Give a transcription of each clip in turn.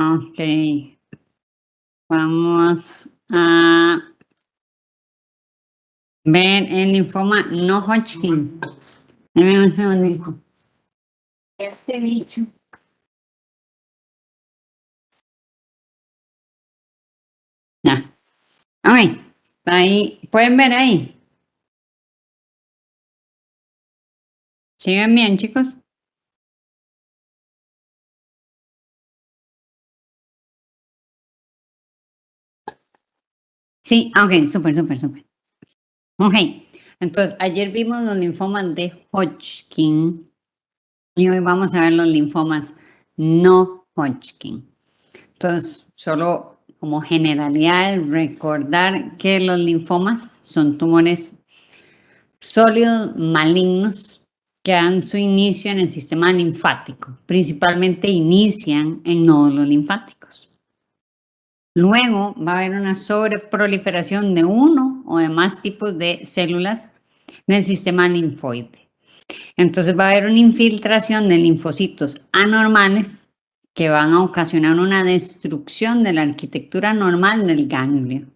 Ok. Vamos a ver el linfoma no Hodgkin. Deme un segundito. Este bicho. Ya. Ok. Ahí. ¿Pueden ver ahí? ¿Siguen bien, chicos? Sí. Ok. Súper, súper, súper. Ok. Entonces, ayer vimos los linfomas de Hodgkin y hoy vamos a ver los linfomas no Hodgkin. Entonces, solo como generalidad, recordar que los linfomas son tumores sólidos malignos que dan su inicio en el sistema linfático. Principalmente inician en nódulos linfáticos. Luego va a haber una sobreproliferación de uno o de más tipos de células en el sistema linfoide. Entonces va a haber una infiltración de linfocitos anormales que van a ocasionar una destrucción de la arquitectura normal del ganglio.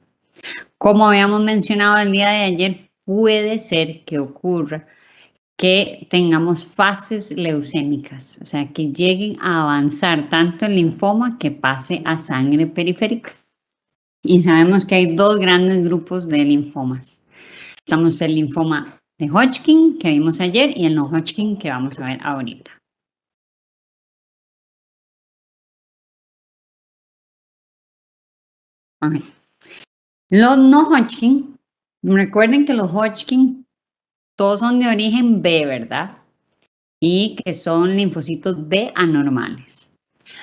Como habíamos mencionado el día de ayer, puede ser que ocurra que tengamos fases leucémicas, o sea, que lleguen a avanzar tanto el linfoma que pase a sangre periférica. Y sabemos que hay dos grandes grupos de linfomas. Estamos el linfoma de Hodgkin, que vimos ayer, y el no Hodgkin, que vamos a ver ahorita. Okay. Los no Hodgkin, recuerden que los Hodgkin todos son de origen B, ¿verdad? Y que son linfocitos B anormales.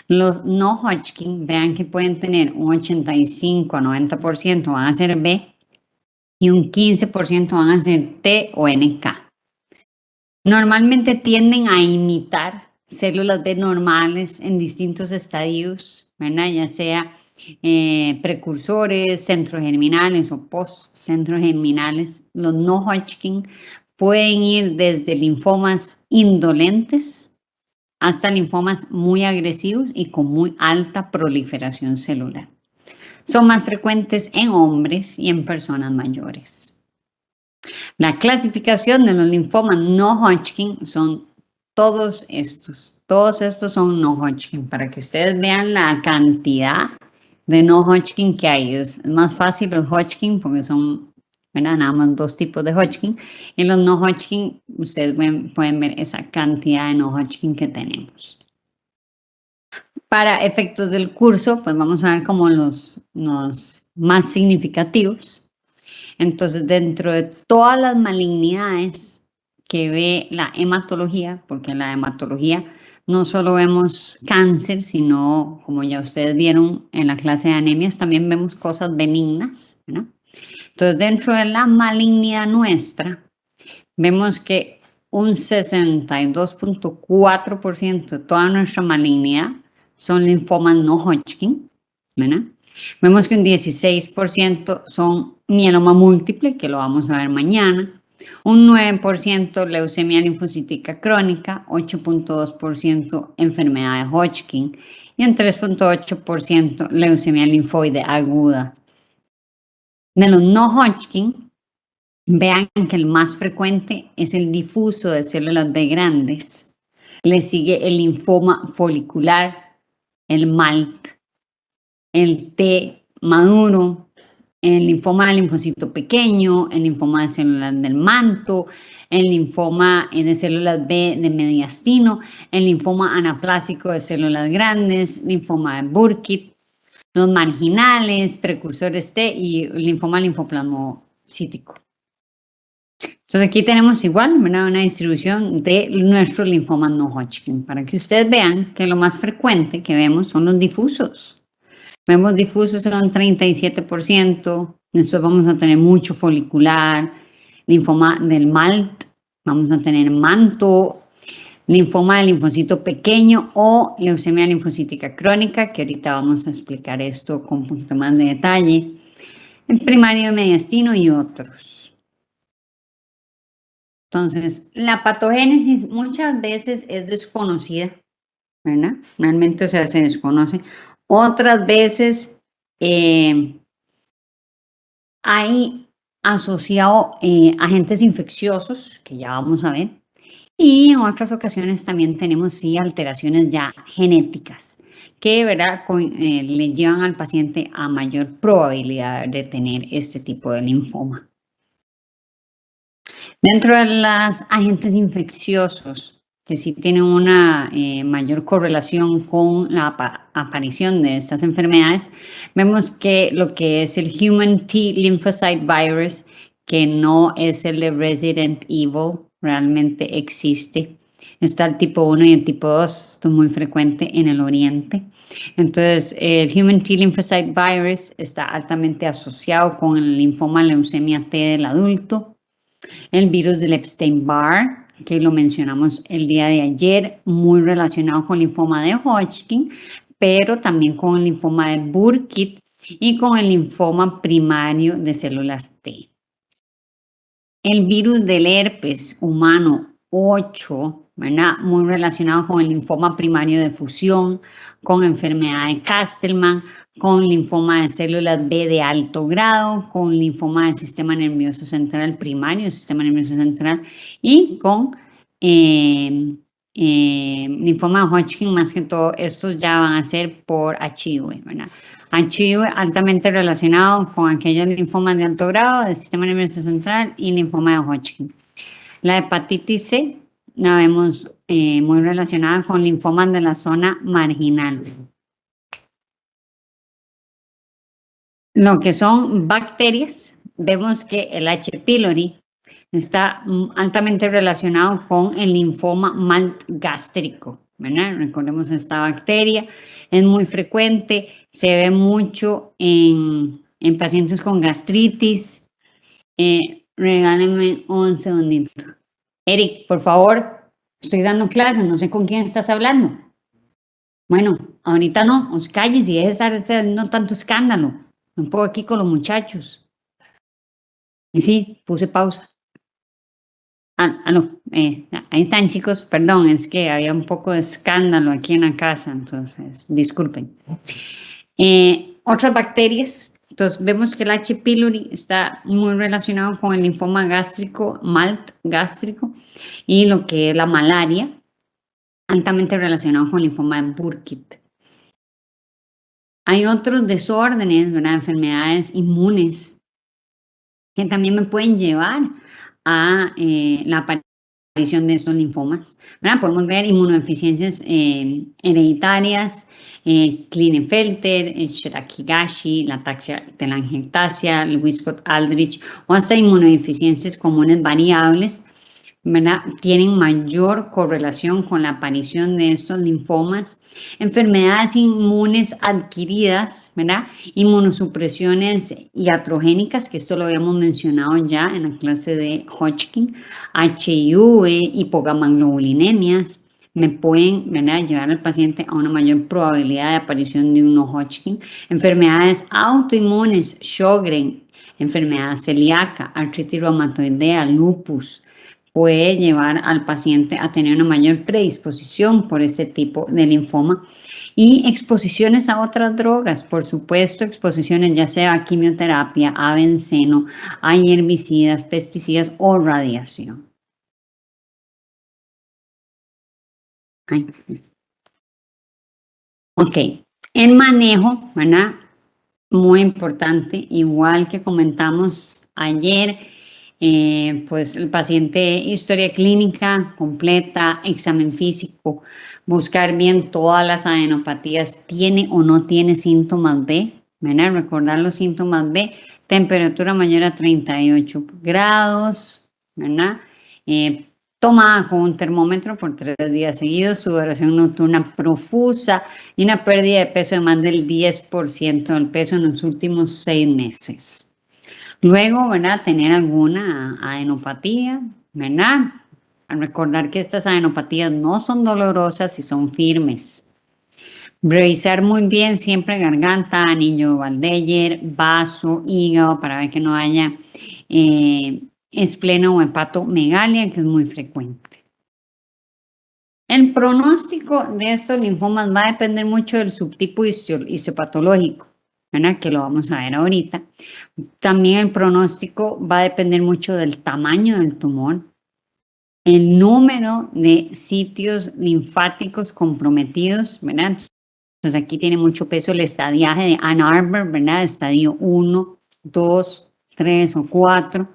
Los no Hodgkin, vean que pueden tener un 85 a 90% van a ser B y un 15% van a ser T o NK. Normalmente tienden a imitar células B normales en distintos estadios, ¿verdad? Ya sea precursores, centrogerminales o post-centrogerminales. Los no Hodgkin pueden ir desde linfomas indolentes hasta linfomas muy agresivos y con muy alta proliferación celular. Son más frecuentes en hombres y en personas mayores. La clasificación de los linfomas no Hodgkin son todos estos. Todos estos son no Hodgkin, para que ustedes vean la cantidad de no Hodgkin que hay. Es más fácil los Hodgkin porque son, ¿verdad? Nada más dos tipos de Hodgkin. Y los no Hodgkin, ustedes pueden ver esa cantidad de no Hodgkin que tenemos. Para efectos del curso, pues vamos a ver como los más significativos. Entonces, dentro de todas las malignidades que ve la hematología, porque en la hematología no solo vemos cáncer, sino, como ya ustedes vieron en la clase de anemias, también vemos cosas benignas, ¿no? Entonces, dentro de la malignidad nuestra, vemos que un 62.4% de toda nuestra malignidad son linfomas no Hodgkin, ¿verdad? Vemos que un 16% son mieloma múltiple, que lo vamos a ver mañana, un 9% leucemia linfocítica crónica, 8.2% enfermedad de Hodgkin y un 3.8% leucemia linfoide aguda. De los no Hodgkin, vean que el más frecuente es el difuso de células B grandes. Le sigue el linfoma folicular, el MALT, el T maduro, el linfoma del linfocito pequeño, el linfoma de células del manto, el linfoma de células B de mediastino, el linfoma anaplásico de células grandes, linfoma de Burkitt, los marginales, precursores T y el linfoma linfoplasmocítico. Entonces aquí tenemos igual una distribución de nuestros linfomas no Hodgkin, para que ustedes vean que lo más frecuente que vemos son los difusos. Vemos difusos en un 37%, después vamos a tener mucho folicular, linfoma del MALT, vamos a tener manto, linfoma del linfocito pequeño o leucemia linfocítica crónica, que ahorita vamos a explicar esto con un poquito más de detalle, el primario mediastino y otros. Entonces, la patogénesis muchas veces es desconocida, ¿verdad? Realmente, o sea, se desconoce. Otras veces hay asociado agentes infecciosos, que ya vamos a ver, y en otras ocasiones también tenemos sí alteraciones ya genéticas que ¿verdad? Le llevan al paciente a mayor probabilidad de tener este tipo de linfoma. Dentro de los agentes infecciosos, que sí tienen una mayor correlación con la aparición de estas enfermedades, vemos que lo que es el Human T Lymphocyte Virus, que no es el de Resident Evil, realmente existe. Está el tipo 1 y el tipo 2, esto es muy frecuente en el oriente. Entonces, el Human T Lymphocyte Virus está altamente asociado con el linfoma leucemia T del adulto, el virus del Epstein-Barr, que lo mencionamos el día de ayer, muy relacionado con el linfoma de Hodgkin, pero también con el linfoma de Burkitt y con el linfoma primario de células T. El virus del herpes humano 8, ¿verdad? Muy relacionado con el linfoma primario de fusión, con enfermedad de Castleman, con linfoma de células B de alto grado, con linfoma del sistema nervioso central primario, sistema nervioso central, y con linfoma de Hodgkin, más que todo, estos ya van a ser por HIV, ¿verdad? HIV altamente relacionado con aquellos linfomas de alto grado del sistema nervioso central y linfoma de Hodgkin. La hepatitis C la vemos muy relacionada con linfomas de la zona marginal. Lo que son bacterias, vemos que el H. pylori está altamente relacionado con el linfoma MALT gástrico, ¿verdad? Recordemos esta bacteria, es muy frecuente, se ve mucho en pacientes con gastritis. Regálenme un segundito. Eric, por favor, estoy dando clases, no sé con quién estás hablando. Bueno, ahorita no, os calles y dejes de estar haciendo tanto escándalo. Un poco aquí con los muchachos. Y sí, puse pausa. Aló, ahí están chicos, perdón, es que había un poco de escándalo aquí en la casa, entonces disculpen. Otras bacterias, entonces vemos que el H. pylori está muy relacionado con el linfoma gástrico, MALT gástrico, y lo que es la malaria, altamente relacionado con el linfoma de Burkitt. Hay otros desórdenes, ¿verdad? Enfermedades inmunes que también me pueden llevar a la aparición de estos linfomas, ¿verdad? Podemos ver inmunodeficiencias hereditarias, Klinefelter, Shirakigashi, la ataxia telangiectasia, el Wiskott-Aldrich, o hasta inmunodeficiencias comunes variables, ¿verdad? Tienen mayor correlación con la aparición de estos linfomas, enfermedades inmunes adquiridas, ¿verdad? Inmunosupresiones iatrogénicas, que esto lo habíamos mencionado ya en la clase de Hodgkin, HIV, hipogammaglobulinemias, me pueden, ¿verdad?, llevar al paciente a una mayor probabilidad de aparición de un no Hodgkin, enfermedades autoinmunes, Sjögren, enfermedad celíaca, artritis reumatoidea, lupus, puede llevar al paciente a tener una mayor predisposición por este tipo de linfoma. Y exposiciones a otras drogas, por supuesto, exposiciones ya sea a quimioterapia, a benceno, a herbicidas, pesticidas o radiación. Ay. Ok, el manejo, ¿verdad? Muy importante, igual que comentamos ayer, pues el paciente, historia clínica completa, examen físico, buscar bien todas las adenopatías, tiene o no tiene síntomas B, ¿verdad? Recordar los síntomas B, temperatura mayor a 38 grados, ¿verdad? Tomada con un termómetro por 3 días seguidos, sudoración nocturna profusa y una pérdida de peso de más del 10% del peso en los últimos 6 meses. Luego, ¿verdad? Tener alguna adenopatía, ¿verdad? Al recordar que estas adenopatías no son dolorosas y son firmes. Revisar muy bien siempre garganta, anillo Valdeyer, vaso, hígado para ver que no haya espleno o hepatomegalia, que es muy frecuente. El pronóstico de estos linfomas va a depender mucho del subtipo histopatológico, ¿verdad? Que lo vamos a ver ahorita. También el pronóstico va a depender mucho del tamaño del tumor, el número de sitios linfáticos comprometidos, ¿verdad? Entonces aquí tiene mucho peso el estadiaje de Ann Arbor, ¿verdad? Estadio 1, 2, 3 o 4.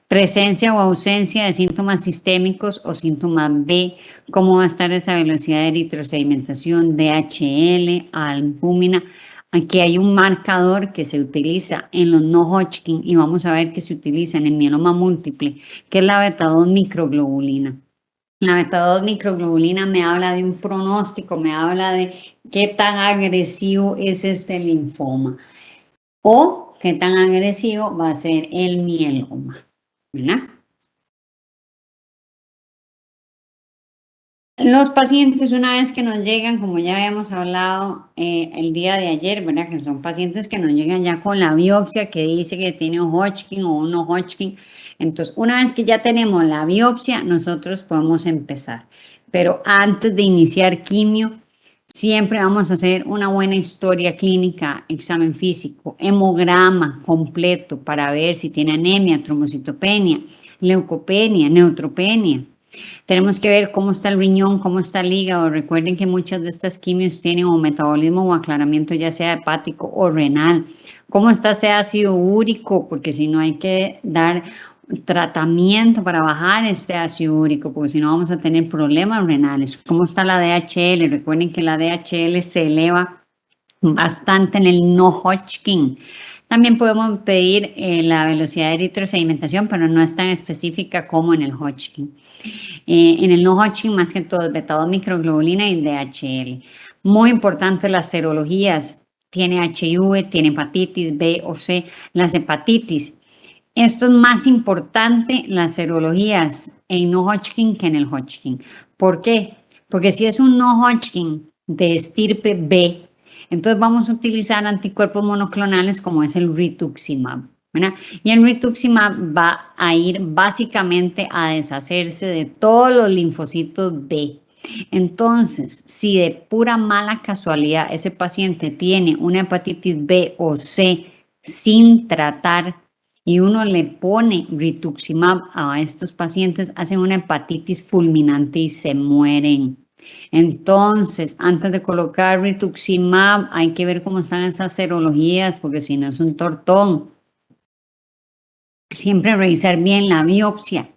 Presencia o ausencia de síntomas sistémicos o síntomas B, cómo va a estar esa velocidad de eritrosedimentación, DHL, albúmina. Aquí hay un marcador que se utiliza en los no Hodgkin y vamos a ver que se utiliza en el mieloma múltiple, que es la beta-2 microglobulina. La beta-2 microglobulina me habla de un pronóstico, me habla de qué tan agresivo es este linfoma o qué tan agresivo va a ser el mieloma, ¿verdad? Los pacientes, una vez que nos llegan, como ya habíamos hablado el día de ayer, ¿verdad? Que son pacientes que nos llegan ya con la biopsia que dice que tiene un Hodgkin o un no Hodgkin. Entonces, una vez que ya tenemos la biopsia, nosotros podemos empezar. Pero antes de iniciar quimio, siempre vamos a hacer una buena historia clínica, examen físico, hemograma completo para ver si tiene anemia, trombocitopenia, leucopenia, neutropenia. Tenemos que ver cómo está el riñón, cómo está el hígado. Recuerden que muchas de estas quimios tienen o metabolismo o aclaramiento ya sea hepático o renal. ¿Cómo está ese ácido úrico? Porque si no hay que dar tratamiento para bajar este ácido úrico, porque si no vamos a tener problemas renales. ¿Cómo está la DHL? Recuerden que la DHL se eleva bastante en el no Hodgkin. También podemos pedir la velocidad de eritrosedimentación, pero no es tan específica como en el Hodgkin. En el no Hodgkin, más que todo, beta-2 microglobulina y DHL. Muy importante las serologías. Tiene HIV, tiene hepatitis B o C. Las hepatitis. Esto es más importante, las serologías en no Hodgkin que en el Hodgkin. ¿Por qué? Porque si es un no Hodgkin de estirpe B, entonces vamos a utilizar anticuerpos monoclonales como es el rituximab, ¿verdad? Y el rituximab va a ir básicamente a deshacerse de todos los linfocitos B. Entonces, si de pura mala casualidad ese paciente tiene una hepatitis B o C sin tratar y uno le pone rituximab a estos pacientes, hacen una hepatitis fulminante y se mueren. Entonces, antes de colocar rituximab, hay que ver cómo están esas serologías, porque si no es un tortón. Siempre revisar bien la biopsia.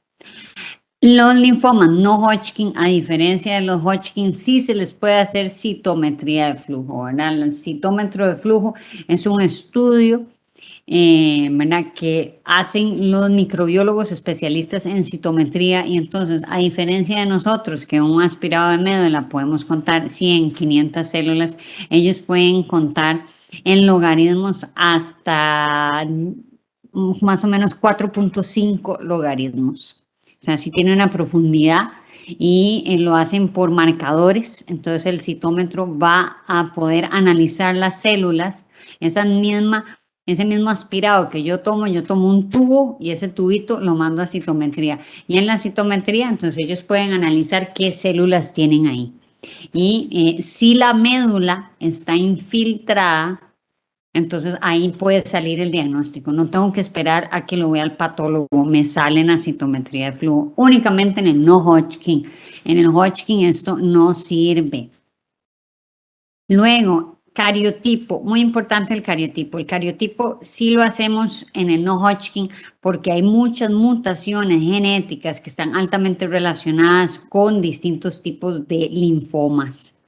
Los linfomas no Hodgkin, a diferencia de los Hodgkin, sí se les puede hacer citometría de flujo, ¿verdad? El citómetro de flujo es un estudio, ¿verdad? Que hacen los microbiólogos especialistas en citometría y entonces, a diferencia de nosotros, que un aspirado de médula podemos contar 100, 500 células, ellos pueden contar en logaritmos hasta más o menos 4.5 logaritmos. O sea, sí tiene una profundidad y lo hacen por marcadores. Entonces el citómetro va a poder analizar las células, ese mismo aspirado que yo tomo un tubo y ese tubito lo mando a citometría. Y en la citometría, entonces ellos pueden analizar qué células tienen ahí. Y si la médula está infiltrada, entonces ahí puede salir el diagnóstico. No tengo que esperar a que lo vea el patólogo. Me sale en la citometría de flujo. Únicamente en el no Hodgkin. En el Hodgkin esto no sirve. Luego, cariotipo. Muy importante el cariotipo. El cariotipo sí lo hacemos en el no Hodgkin porque hay muchas mutaciones genéticas que están altamente relacionadas con distintos tipos de linfomas.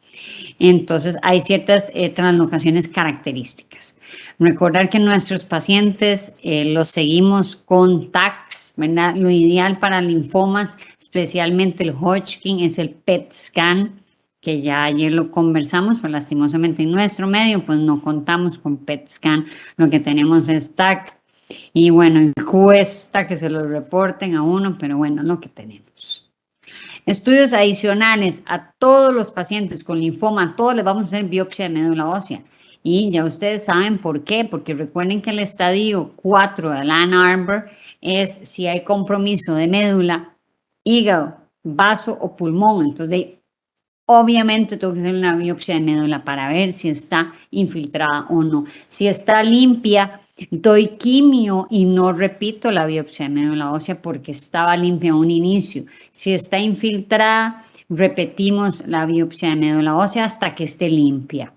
Entonces, hay ciertas translocaciones características. Recordar que nuestros pacientes los seguimos con TACs, ¿verdad? Lo ideal para linfomas, especialmente el Hodgkin, es el PET scan, que ya ayer lo conversamos, pero lastimosamente en nuestro medio, pues no contamos con PET scan. Lo que tenemos es TAC. Y bueno, encuesta que se lo reporten a uno, pero bueno, lo que tenemos. Estudios adicionales a todos los pacientes con linfoma, a todos les vamos a hacer biopsia de médula ósea. Y ya ustedes saben por qué, porque recuerden que el estadio 4 de Ann Arbor es si hay compromiso de médula, hígado, vaso o pulmón. Entonces, Obviamente tengo que hacer una biopsia de médula para ver si está infiltrada o no. Si está limpia, doy quimio y no repito la biopsia de médula ósea porque estaba limpia a un inicio. Si está infiltrada, repetimos la biopsia de médula ósea hasta que esté limpia.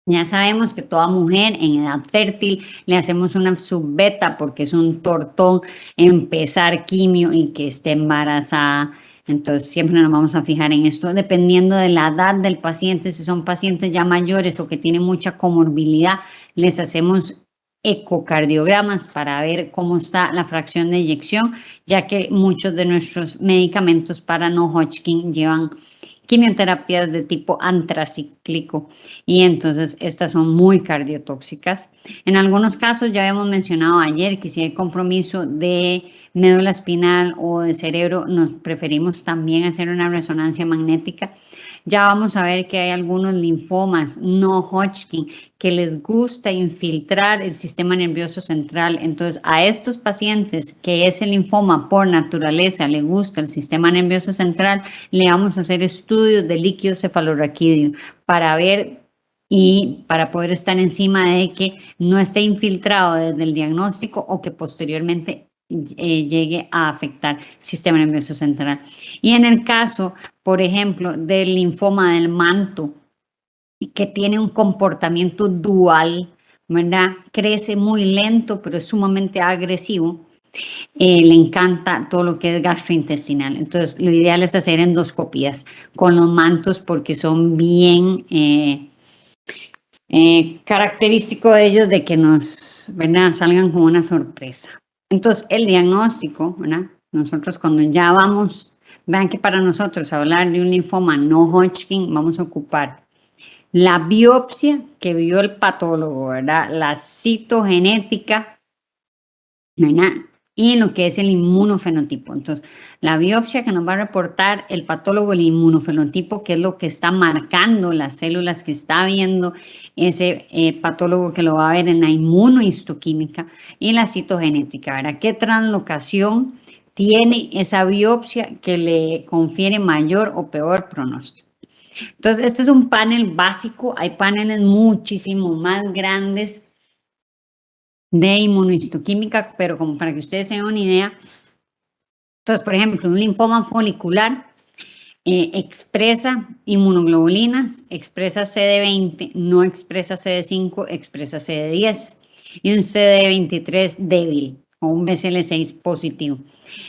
Ya sabemos que toda mujer en edad fértil le hacemos una subbeta porque es un tortón empezar quimio y que esté embarazada. Entonces siempre nos vamos a fijar en esto, dependiendo de la edad del paciente. Si son pacientes ya mayores o que tienen mucha comorbilidad, les hacemos ecocardiogramas para ver cómo está la fracción de eyección, ya que muchos de nuestros medicamentos para no Hodgkin llevan quimioterapias de tipo antracíclico y entonces estas son muy cardiotóxicas. En algunos casos, ya habíamos mencionado ayer que si hay compromiso de médula espinal o de cerebro, nos preferimos también hacer una resonancia magnética. Ya vamos a ver que hay algunos linfomas no Hodgkin que les gusta infiltrar el sistema nervioso central. Entonces, a estos pacientes que ese linfoma por naturaleza le gusta el sistema nervioso central, le vamos a hacer estudios de líquido cefalorraquídeo para ver y para poder estar encima de que no esté infiltrado desde el diagnóstico o que posteriormente llegue a afectar el sistema nervioso central. Y en el caso, por ejemplo, del linfoma del manto, que tiene un comportamiento dual, ¿verdad? Crece muy lento, pero es sumamente agresivo. Le encanta todo lo que es gastrointestinal. Entonces, lo ideal es hacer endoscopías con los mantos porque son bien característico de ellos de que nos, ¿verdad? Salgan como una sorpresa. Entonces, el diagnóstico, ¿verdad? Nosotros cuando ya vamos, vean que para nosotros hablar de un linfoma no Hodgkin, vamos a ocupar la biopsia que vio el patólogo, ¿verdad? La citogenética, ¿verdad? Y lo que es el inmunofenotipo. Entonces, la biopsia que nos va a reportar el patólogo, el inmunofenotipo, que es lo que está marcando las células que está viendo ese patólogo que lo va a ver en la inmunohistoquímica y la citogenética, ¿verdad? ¿Qué translocación tiene esa biopsia que le confiere mayor o peor pronóstico? Entonces, este es un panel básico. Hay paneles muchísimo más grandes de inmunohistoquímica, pero como para que ustedes se den una idea. Entonces, por ejemplo, un linfoma folicular expresa inmunoglobulinas, expresa CD20, no expresa CD5, expresa CD10 y un CD23 débil o un BCL6 positivo.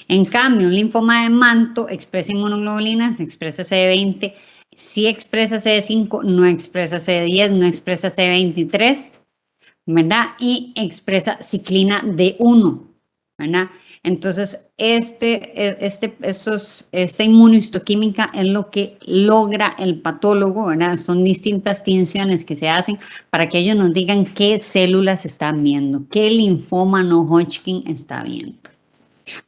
En cambio, un linfoma de manto expresa inmunoglobulinas, expresa CD20, sí expresa CD5, no expresa CD10, no expresa CD23, ¿verdad? Y expresa ciclina D1, ¿verdad? Entonces, esta inmunohistoquímica es lo que logra el patólogo, ¿verdad? Son distintas tinciones que se hacen para que ellos nos digan qué células están viendo, qué linfoma no Hodgkin está viendo.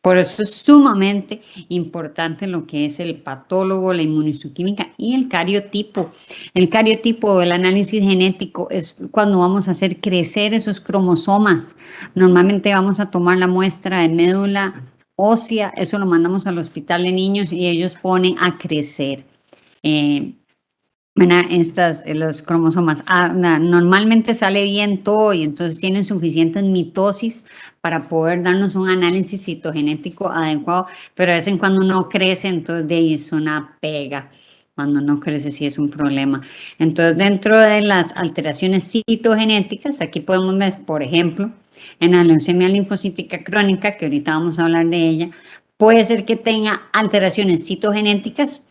Por eso es sumamente importante lo que es el patólogo, la inmunohistoquímica y el cariotipo. El cariotipo del análisis genético es cuando vamos a hacer crecer esos cromosomas. Normalmente vamos a tomar la muestra de médula ósea, eso lo mandamos al hospital de niños y ellos ponen a crecer. ¿Verdad? Los cromosomas. Normalmente sale bien todo y entonces tienen suficientes mitosis para poder darnos un análisis citogenético adecuado, pero de vez en cuando no crece, entonces de ahí es una pega. Cuando no crece sí es un problema. Entonces dentro de las alteraciones citogenéticas, aquí podemos ver, por ejemplo, en la leucemia linfocítica crónica, que ahorita vamos a hablar de ella, puede ser que tenga alteraciones citogenéticas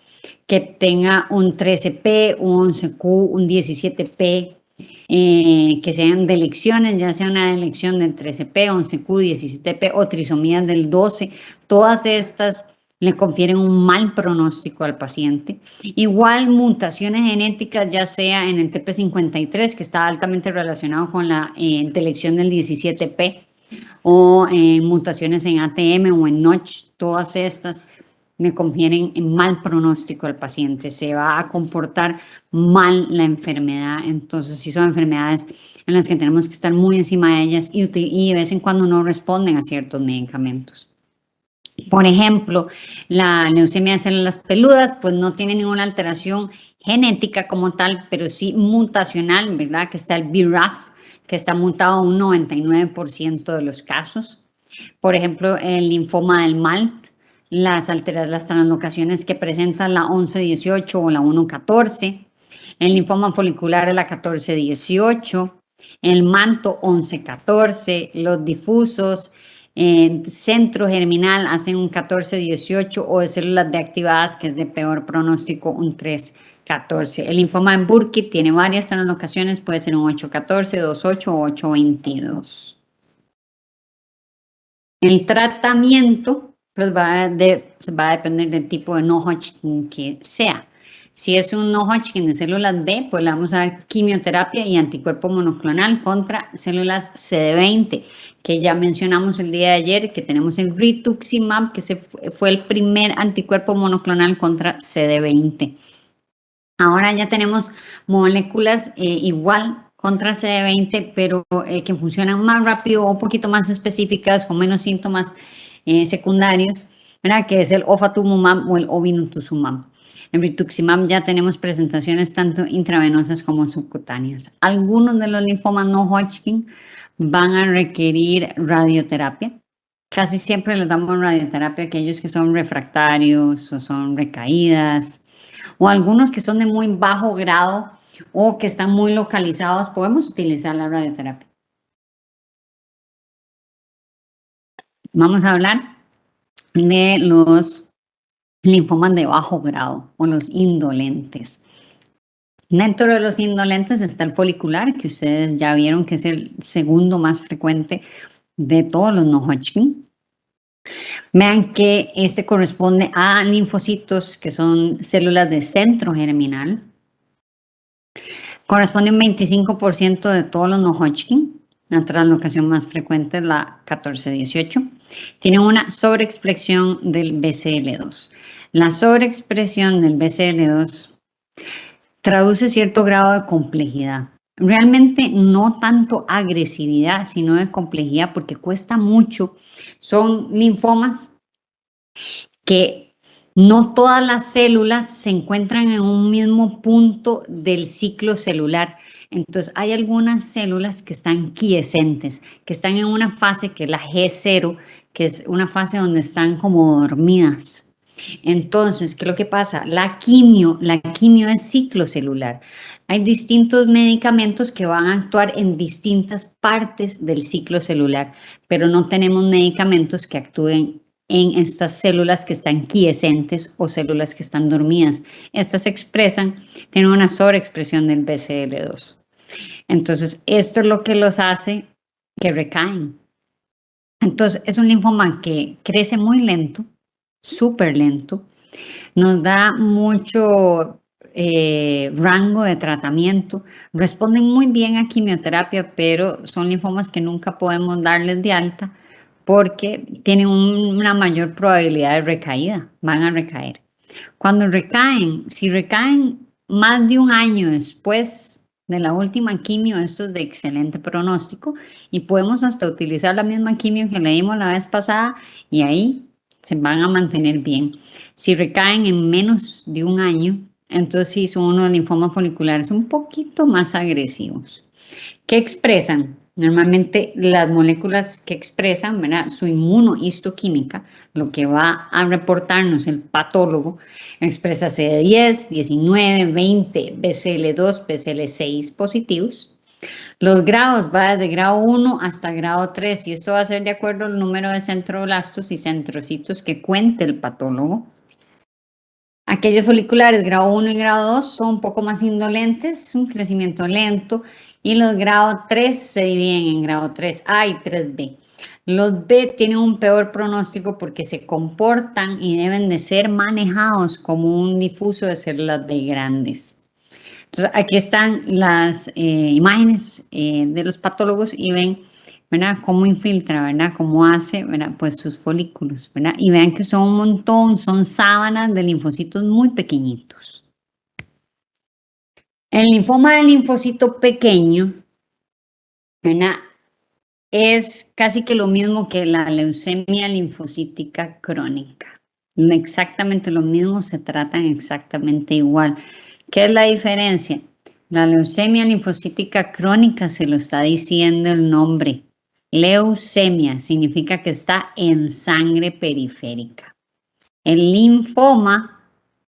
que tenga un 13P, un 11Q, un 17P, que sean delecciones, ya sea una delección del 13P, 11Q, 17P o trisomías del 12. Todas estas le confieren un mal pronóstico al paciente. Igual mutaciones genéticas, ya sea en el TP53, que está altamente relacionado con la delección del 17P, o mutaciones en ATM o en Notch, todas estas me confieren en mal pronóstico al paciente, se va a comportar mal la enfermedad. Entonces, si son enfermedades en las que tenemos que estar muy encima de ellas y de vez en cuando no responden a ciertos medicamentos. Por ejemplo, la leucemia de células peludas, pues no tiene ninguna alteración genética como tal, pero sí mutacional, ¿verdad? Que está el BRAF, que está mutado en un 99% de los casos. Por ejemplo, el linfoma del MALT, las translocaciones que presenta la 1118 o la 114, el linfoma folicular de la 1418, el manto 1114, los difusos, centro germinal hacen un 1418 o de células de activadas, que es de peor pronóstico, un 314. El linfoma en Burkitt tiene varias translocaciones, puede ser un 814, 28 o 822. El tratamiento pues va a depender del tipo de no Hodgkin que sea. Si es un no Hodgkin de células B, pues le vamos a dar quimioterapia y anticuerpo monoclonal contra células CD20, que ya mencionamos el día de ayer, que tenemos el rituximab, que fue el primer anticuerpo monoclonal contra CD20. Ahora ya tenemos moléculas igual contra CD20, pero que funcionan más rápido o un poquito más específicas, con menos síntomas secundarios, ¿verdad? Que es el ofatumumab o el obinutuzumab. En rituximab ya tenemos presentaciones tanto intravenosas como subcutáneas. Algunos de los linfomas no Hodgkin van a requerir radioterapia. Casi siempre les damos radioterapia a aquellos que son refractarios o son recaídas, o algunos que son de muy bajo grado o que están muy localizados, podemos utilizar la radioterapia. Vamos a hablar de los linfomas de bajo grado o los indolentes. Dentro de los indolentes está el folicular, que ustedes ya vieron que es el segundo más frecuente de todos los no Hodgkin. Vean que este corresponde a linfocitos, que son células de centro germinal. Corresponde a un 25% de todos los no Hodgkin. La translocación más frecuente es la 1418. Tiene una sobreexpresión del BCL2. La sobreexpresión del BCL2 traduce cierto grado de complejidad. Realmente no tanto agresividad, sino de complejidad, porque cuesta mucho. Son linfomas que no todas las células se encuentran en un mismo punto del ciclo celular. Entonces, hay algunas células que están quiescentes, que están en una fase que es la G0, que es una fase donde están como dormidas. Entonces, ¿qué es lo que pasa? La quimio es ciclo celular. Hay distintos medicamentos que van a actuar en distintas partes del ciclo celular, pero no tenemos medicamentos que actúen en estas células que están quiescentes o células que están dormidas. Estas se expresan, tienen una sobreexpresión del BCL2. Entonces, esto es lo que los hace que recaen. Entonces, es un linfoma que crece muy lento, súper lento, nos da mucho rango de tratamiento, responden muy bien a quimioterapia, pero son linfomas que nunca podemos darles de alta porque tienen una mayor probabilidad de recaída, van a recaer. Cuando recaen, si recaen más de un año después de la última quimio, esto es de excelente pronóstico y podemos hasta utilizar la misma quimio que le dimos la vez pasada y ahí se van a mantener bien. Si recaen en menos de un año, entonces sí son unos linfomas foliculares un poquito más agresivos. ¿Qué expresan? Normalmente las moléculas que expresan, ¿verdad? Su inmunohistoquímica, lo que va a reportarnos el patólogo, expresa CD10, 19, 20, BCL2, BCL6 positivos. Los grados va desde grado 1 hasta grado 3 y esto va a ser de acuerdo al número de centroblastos y centrocitos que cuente el patólogo. Aquellos foliculares grado 1 y grado 2 son un poco más indolentes, un crecimiento lento, y los grado 3 se dividen en grado 3A y 3B. Los B tienen un peor pronóstico porque se comportan y deben de ser manejados como un difuso de células B grandes. Entonces, aquí están las imágenes de los patólogos y ven, ¿verdad? Cómo infiltra, ¿verdad? Cómo hace, ¿verdad? Pues sus folículos, ¿verdad? Y vean que son un montón, son sábanas de linfocitos muy pequeñitos. El linfoma del linfocito pequeño, ¿verdad? es casi que lo mismo que la leucemia linfocítica crónica. Exactamente lo mismo, se tratan exactamente igual. ¿Qué es la diferencia? La leucemia linfocítica crónica se lo está diciendo el nombre. Leucemia significa que está en sangre periférica. El linfoma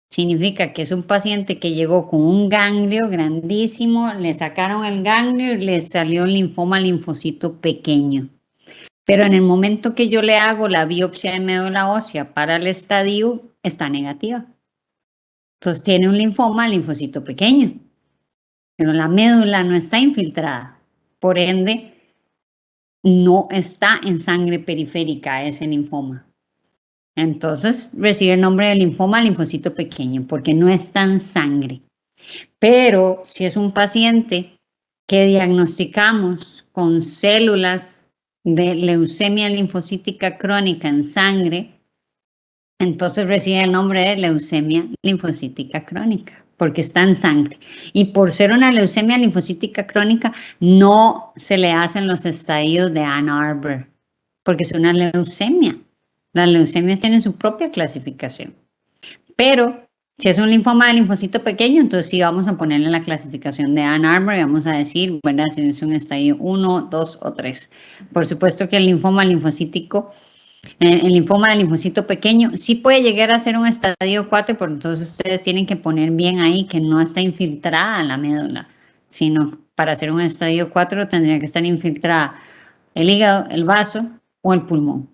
significa que es un paciente que llegó con un ganglio grandísimo, le sacaron el ganglio y le salió un linfoma linfocito pequeño. Pero en el momento que yo le hago la biopsia de médula ósea para el estadio, está negativa. Entonces tiene un linfoma linfocito pequeño, pero la médula no está infiltrada. Por ende, no está en sangre periférica ese linfoma. Entonces recibe el nombre de linfoma linfocito pequeño porque no está en sangre. Pero si es un paciente que diagnosticamos con células de leucemia linfocítica crónica en sangre, entonces recibe el nombre de leucemia linfocítica crónica, porque está en sangre. Y por ser una leucemia linfocítica crónica, no se le hacen los estadios de Ann Arbor, porque es una leucemia. Las leucemias tienen su propia clasificación. Pero si es un linfoma de linfocito pequeño, entonces sí vamos a ponerle la clasificación de Ann Arbor y vamos a decir, ¿verdad? Si es un estadio 1, 2 o 3. Por supuesto que el linfoma linfocítico, el linfoma de linfocito pequeño, sí puede llegar a ser un estadio 4, pero entonces ustedes tienen que poner bien ahí que no está infiltrada la médula, sino para hacer un estadio 4 tendría que estar infiltrada el hígado, el vaso o el pulmón,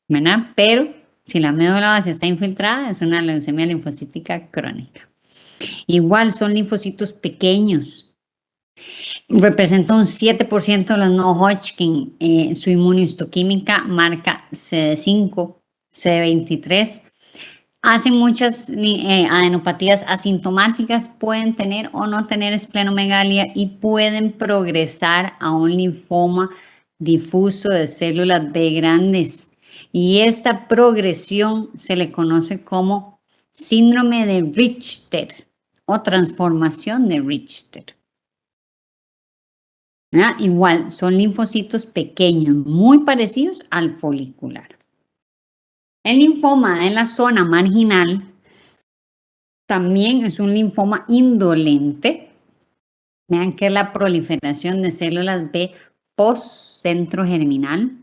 ¿verdad? Pero si la médula ósea está infiltrada, es una leucemia linfocítica crónica. Igual son linfocitos pequeños. Representa un 7% de los no Hodgkin. Su inmunohistoquímica marca CD5, CD23. Hacen muchas adenopatías asintomáticas, pueden tener o no tener esplenomegalia y pueden progresar a un linfoma difuso de células B grandes. Y esta progresión se le conoce como síndrome de Richter o transformación de Richter. ¿Verdad? Igual, son linfocitos pequeños, muy parecidos al folicular. El linfoma en la zona marginal también es un linfoma indolente. Vean que es la proliferación de células B post-centro germinal.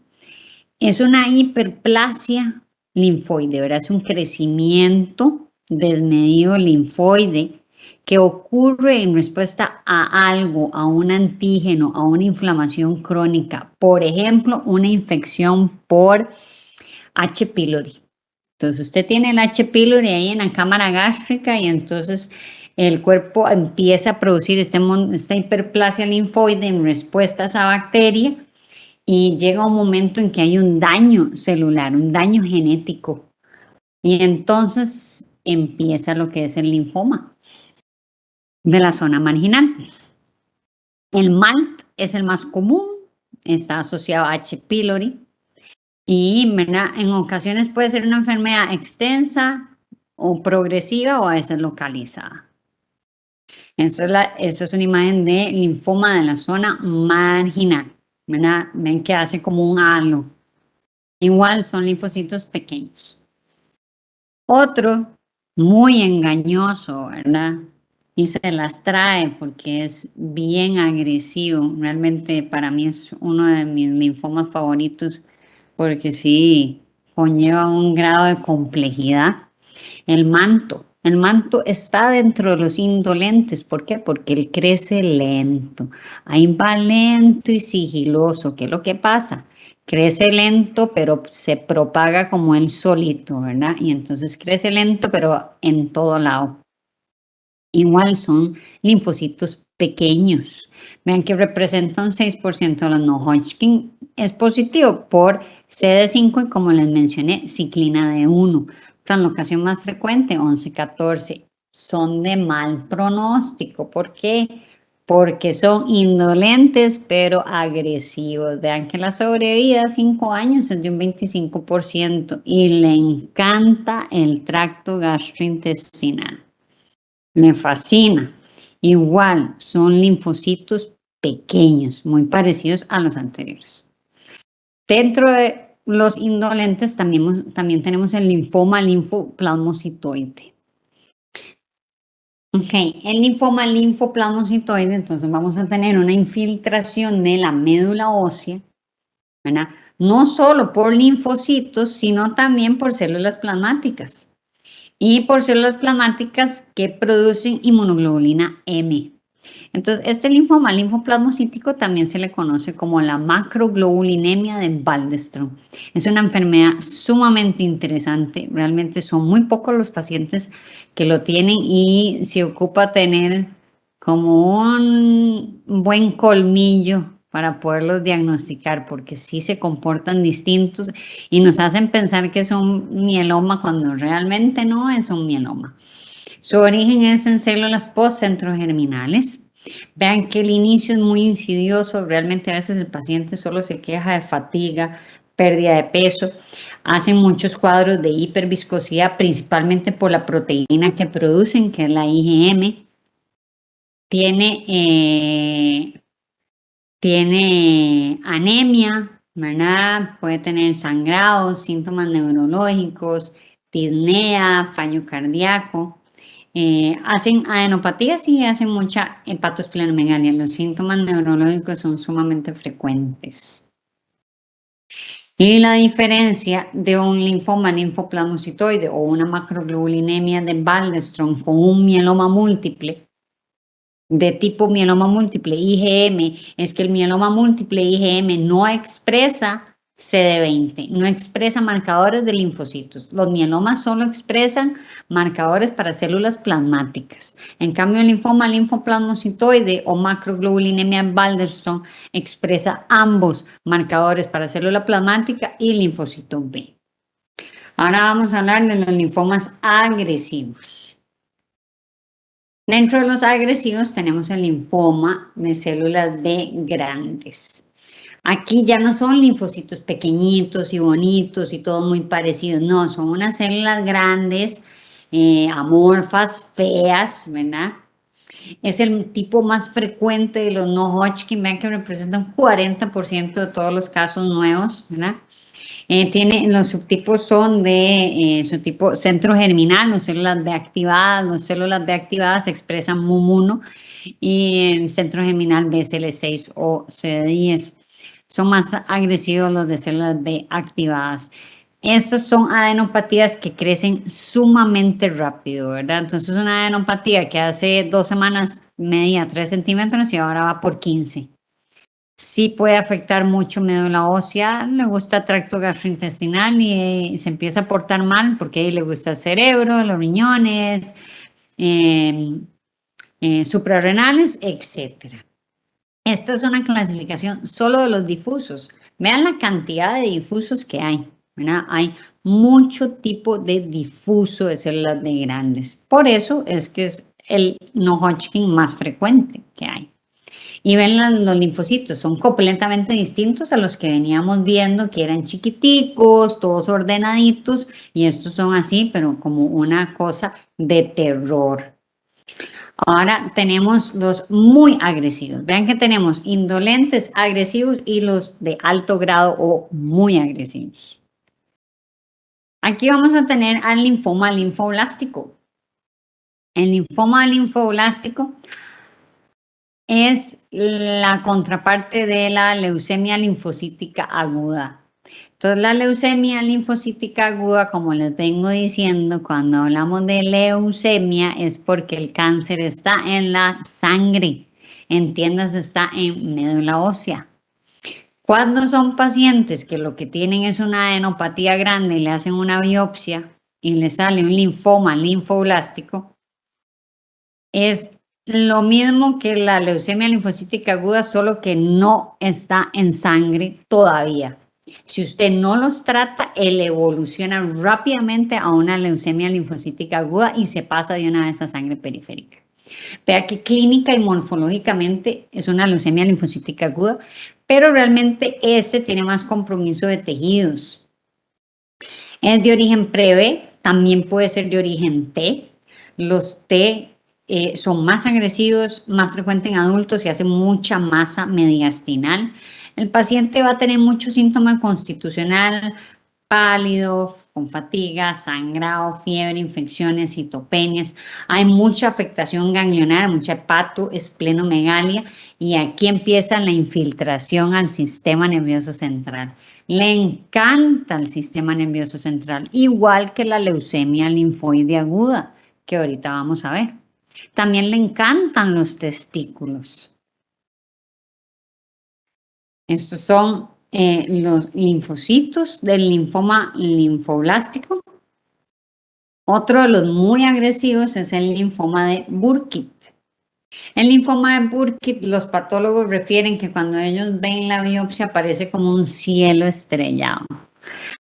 Es una hiperplasia linfoide, ¿verdad? Es un crecimiento desmedido linfoide que ocurre en respuesta a algo, a un antígeno, a una inflamación crónica. Por ejemplo, una infección por H. pylori. Entonces usted tiene el H. pylori ahí en la cámara gástrica y entonces el cuerpo empieza a producir esta hiperplasia linfoide en respuesta a esa bacteria y llega un momento en que hay un daño celular, un daño genético. Y entonces empieza lo que es el linfoma de la zona marginal. El MALT es el más común, está asociado a H. pylori. Y ¿verdad? En ocasiones puede ser una enfermedad extensa o progresiva o a veces localizada. Esta es una imagen de linfoma de la zona marginal. ¿Verdad? Ven que hace como un halo. Igual son linfocitos pequeños. Otro muy engañoso, ¿verdad? Y se las trae porque es bien agresivo. Realmente para mí es uno de mis linfomas favoritos porque sí conlleva un grado de complejidad. El manto. El manto está dentro de los indolentes. ¿Por qué? Porque él crece lento. Ahí va lento y sigiloso. ¿Qué es lo que pasa? Crece lento, pero se propaga como él solito, ¿verdad? Y entonces crece lento, pero en todo lado. Igual son linfocitos pequeños. Vean que representa un 6% de los no Hodgkin. Es positivo por CD5 y como les mencioné, ciclina D1. Translocación más frecuente, 11-14. Son de mal pronóstico. ¿Por qué? Porque son indolentes pero agresivos. Vean que la sobrevida a 5 años es de un 25% y le encanta el tracto gastrointestinal. Me fascina. Igual son linfocitos pequeños, muy parecidos a los anteriores. Dentro de los indolentes también tenemos el linfoma linfoplasmocitoide. Ok, el linfoma linfoplasmocitoide, entonces vamos a tener una infiltración de la médula ósea, ¿verdad? No solo por linfocitos, sino también por células plasmáticas y por células plasmáticas que producen inmunoglobulina M. Entonces, este linfoma linfoplasmocítico también se le conoce como la macroglobulinemia de Waldenström. Es una enfermedad sumamente interesante. Realmente son muy pocos los pacientes que lo tienen y se ocupa tener como un buen colmillo para poderlos diagnosticar, porque sí se comportan distintos y nos hacen pensar que es un mieloma cuando realmente no es un mieloma. Su origen es en células postcentrogerminales. Vean que el inicio es muy insidioso, realmente a veces el paciente solo se queja de fatiga, pérdida de peso, hacen muchos cuadros de hiperviscosidad, principalmente por la proteína que producen, que es la IgM. Tiene anemia, ¿verdad? Puede tener sangrado, síntomas neurológicos, disnea, fallo cardíaco. Hacen adenopatías y hacen mucha hepatosplenomegalia. Los síntomas neurológicos son sumamente frecuentes. Y la diferencia de un linfoma linfoplasmocitoide o una macroglobulinemia de Waldenström con un mieloma múltiple de tipo mieloma múltiple IgM es que el mieloma múltiple IgM no expresa CD20, no expresa marcadores de linfocitos. Los mielomas solo expresan marcadores para células plasmáticas. En cambio, el linfoma linfoplasmocitoide o macroglobulinemia Waldenström expresa ambos marcadores para célula plasmática y linfocito B. Ahora vamos a hablar de los linfomas agresivos. Dentro de los agresivos tenemos el linfoma de células B grandes. Aquí ya no son linfocitos pequeñitos y bonitos y todo muy parecido, no, son unas células grandes, amorfas, feas, ¿verdad? Es el tipo más frecuente de los no Hodgkin, vean que representan 40% de todos los casos nuevos, ¿verdad? Los subtipos son de subtipo centro germinal, las células B activadas. Las células B activadas expresan MUM1 y el centro germinal BCL6 o CD10. Son más agresivos los de células B activadas. Estos son adenopatías que crecen sumamente rápido, ¿verdad? Entonces, una adenopatía que hace 2 semanas medía 3 centímetros y ahora va por 15. Sí puede afectar mucho médula ósea, le gusta tracto gastrointestinal y se empieza a portar mal porque ahí le gusta el cerebro, los riñones, eh, suprarrenales, etcétera. Esta es una clasificación solo de los difusos. Vean la cantidad de difusos que hay, ¿verdad? Hay mucho tipo de difuso de células B grandes. Por eso es que es el no Hodgkin más frecuente que hay. Y ven los linfocitos, son completamente distintos a los que veníamos viendo, que eran chiquiticos, todos ordenaditos, y estos son así, pero como una cosa de terror. Ahora tenemos los muy agresivos. Vean que tenemos indolentes, agresivos y los de alto grado o muy agresivos. Aquí vamos a tener al linfoma linfoblástico. El linfoma linfoblástico es la contraparte de la leucemia linfocítica aguda. Entonces, la leucemia linfocítica aguda, como les vengo diciendo, cuando hablamos de leucemia es porque el cáncer está en la sangre, entiendas, está en médula ósea. Cuando son pacientes que lo que tienen es una adenopatía grande y le hacen una biopsia y le sale un linfoma linfoblástico, es lo mismo que la leucemia linfocítica aguda, solo que no está en sangre todavía. Si usted no los trata, él evoluciona rápidamente a una leucemia linfocítica aguda y se pasa de una vez a sangre periférica. Vea que clínica y morfológicamente es una leucemia linfocítica aguda, pero realmente este tiene más compromiso de tejidos. Es de origen pre-B, también puede ser de origen T. Los T son más agresivos, más frecuentes en adultos y hacen mucha masa mediastinal. El paciente va a tener mucho síntoma constitucional, pálido, con fatiga, sangrado, fiebre, infecciones, citopenias. Hay mucha afectación ganglionar, mucha esplenomegalia, y aquí empieza la infiltración al sistema nervioso central. Le encanta el sistema nervioso central, igual que la leucemia linfoide aguda, que ahorita vamos a ver. También le encantan los testículos. Estos son los linfocitos del linfoma linfoblástico. Otro de los muy agresivos es el linfoma de Burkitt. El linfoma de Burkitt, los patólogos refieren que cuando ellos ven la biopsia aparece como un cielo estrellado.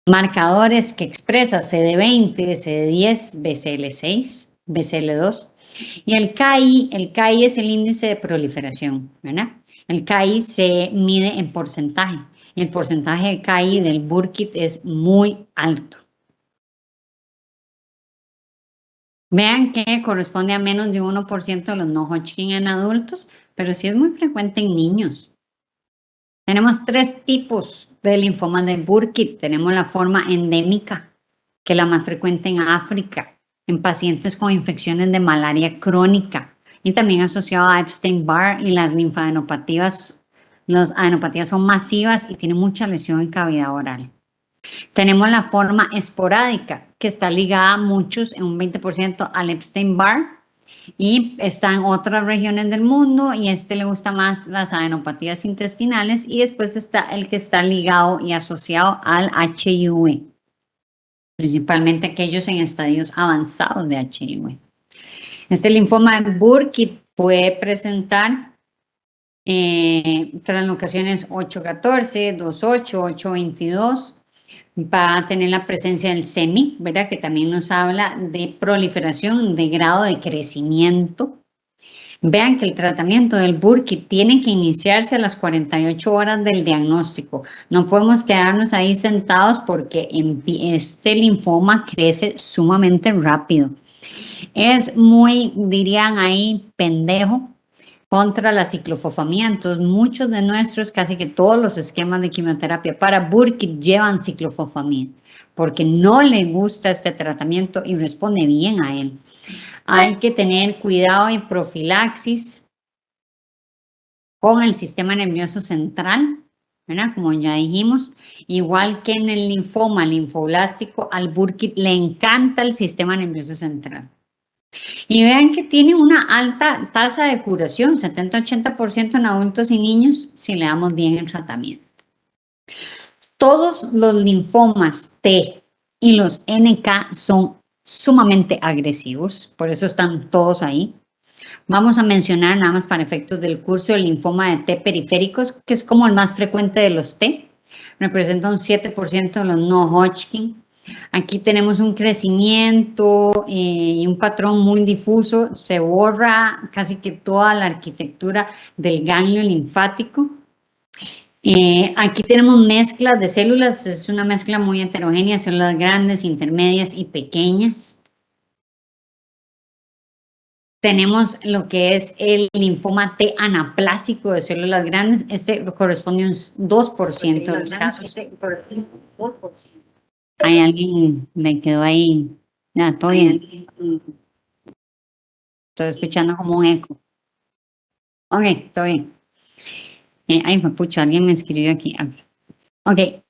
Marcadores que expresa CD20, CD10, BCL6, BCL2. Y el KI es el índice de proliferación, ¿verdad? El KI se mide en porcentaje. Y el porcentaje de KI del Burkitt es muy alto. Vean que corresponde a menos de 1% de los no Hodgkin en adultos, pero sí es muy frecuente en niños. Tenemos 3 tipos de linfoma de Burkitt. Tenemos la forma endémica, que es la más frecuente en África, en pacientes con infecciones de malaria crónica y también asociado a Epstein-Barr, y las linfadenopatías. Las adenopatías son masivas y tienen mucha lesión en cavidad oral. Tenemos la forma esporádica, que está ligada a muchos, en un 20%, al Epstein-Barr, y está en otras regiones del mundo, y le gusta más las adenopatías intestinales, y después está el que está ligado y asociado al HIV, principalmente aquellos en estadios avanzados de HIV. Este linfoma de Burkitt puede presentar translocaciones 814, 28, 822. Va a tener la presencia del SEMI, ¿verdad? Que también nos habla de proliferación, de grado de crecimiento. Vean que el tratamiento del Burkitt tiene que iniciarse a las 48 horas del diagnóstico. No podemos quedarnos ahí sentados porque este linfoma crece sumamente rápido. Es muy, dirían ahí, pendejo contra la ciclofosfamida. Entonces, muchos de nuestros, casi que todos los esquemas de quimioterapia para Burkitt llevan ciclofosfamida, porque no le gusta este tratamiento y responde bien a él. Hay que tener cuidado y profilaxis con el sistema nervioso central, ¿verdad? Como ya dijimos, igual que en el linfoma linfoblástico, al Burkitt le encanta el sistema nervioso central. Y vean que tiene una alta tasa de curación, 70-80% en adultos y niños, si le damos bien el tratamiento. Todos los linfomas T y los NK son sumamente agresivos, por eso están todos ahí. Vamos a mencionar nada más para efectos del curso el linfoma de T periféricos, que es como el más frecuente de los T. Representa un 7% de los no Hodgkin. Aquí tenemos un crecimiento y un patrón muy difuso. Se borra casi que toda la arquitectura del ganglio linfático. Aquí tenemos mezclas de células. Es una mezcla muy heterogénea, células grandes, intermedias y pequeñas. Tenemos lo que es el linfoma T anaplásico de células grandes. Este corresponde a un 2% de los casos. Hay alguien, me quedó ahí. Ya, estoy bien. Estoy escuchando como un eco. Ok, estoy bien. Ay, pucha, alguien me escribió aquí. Ok,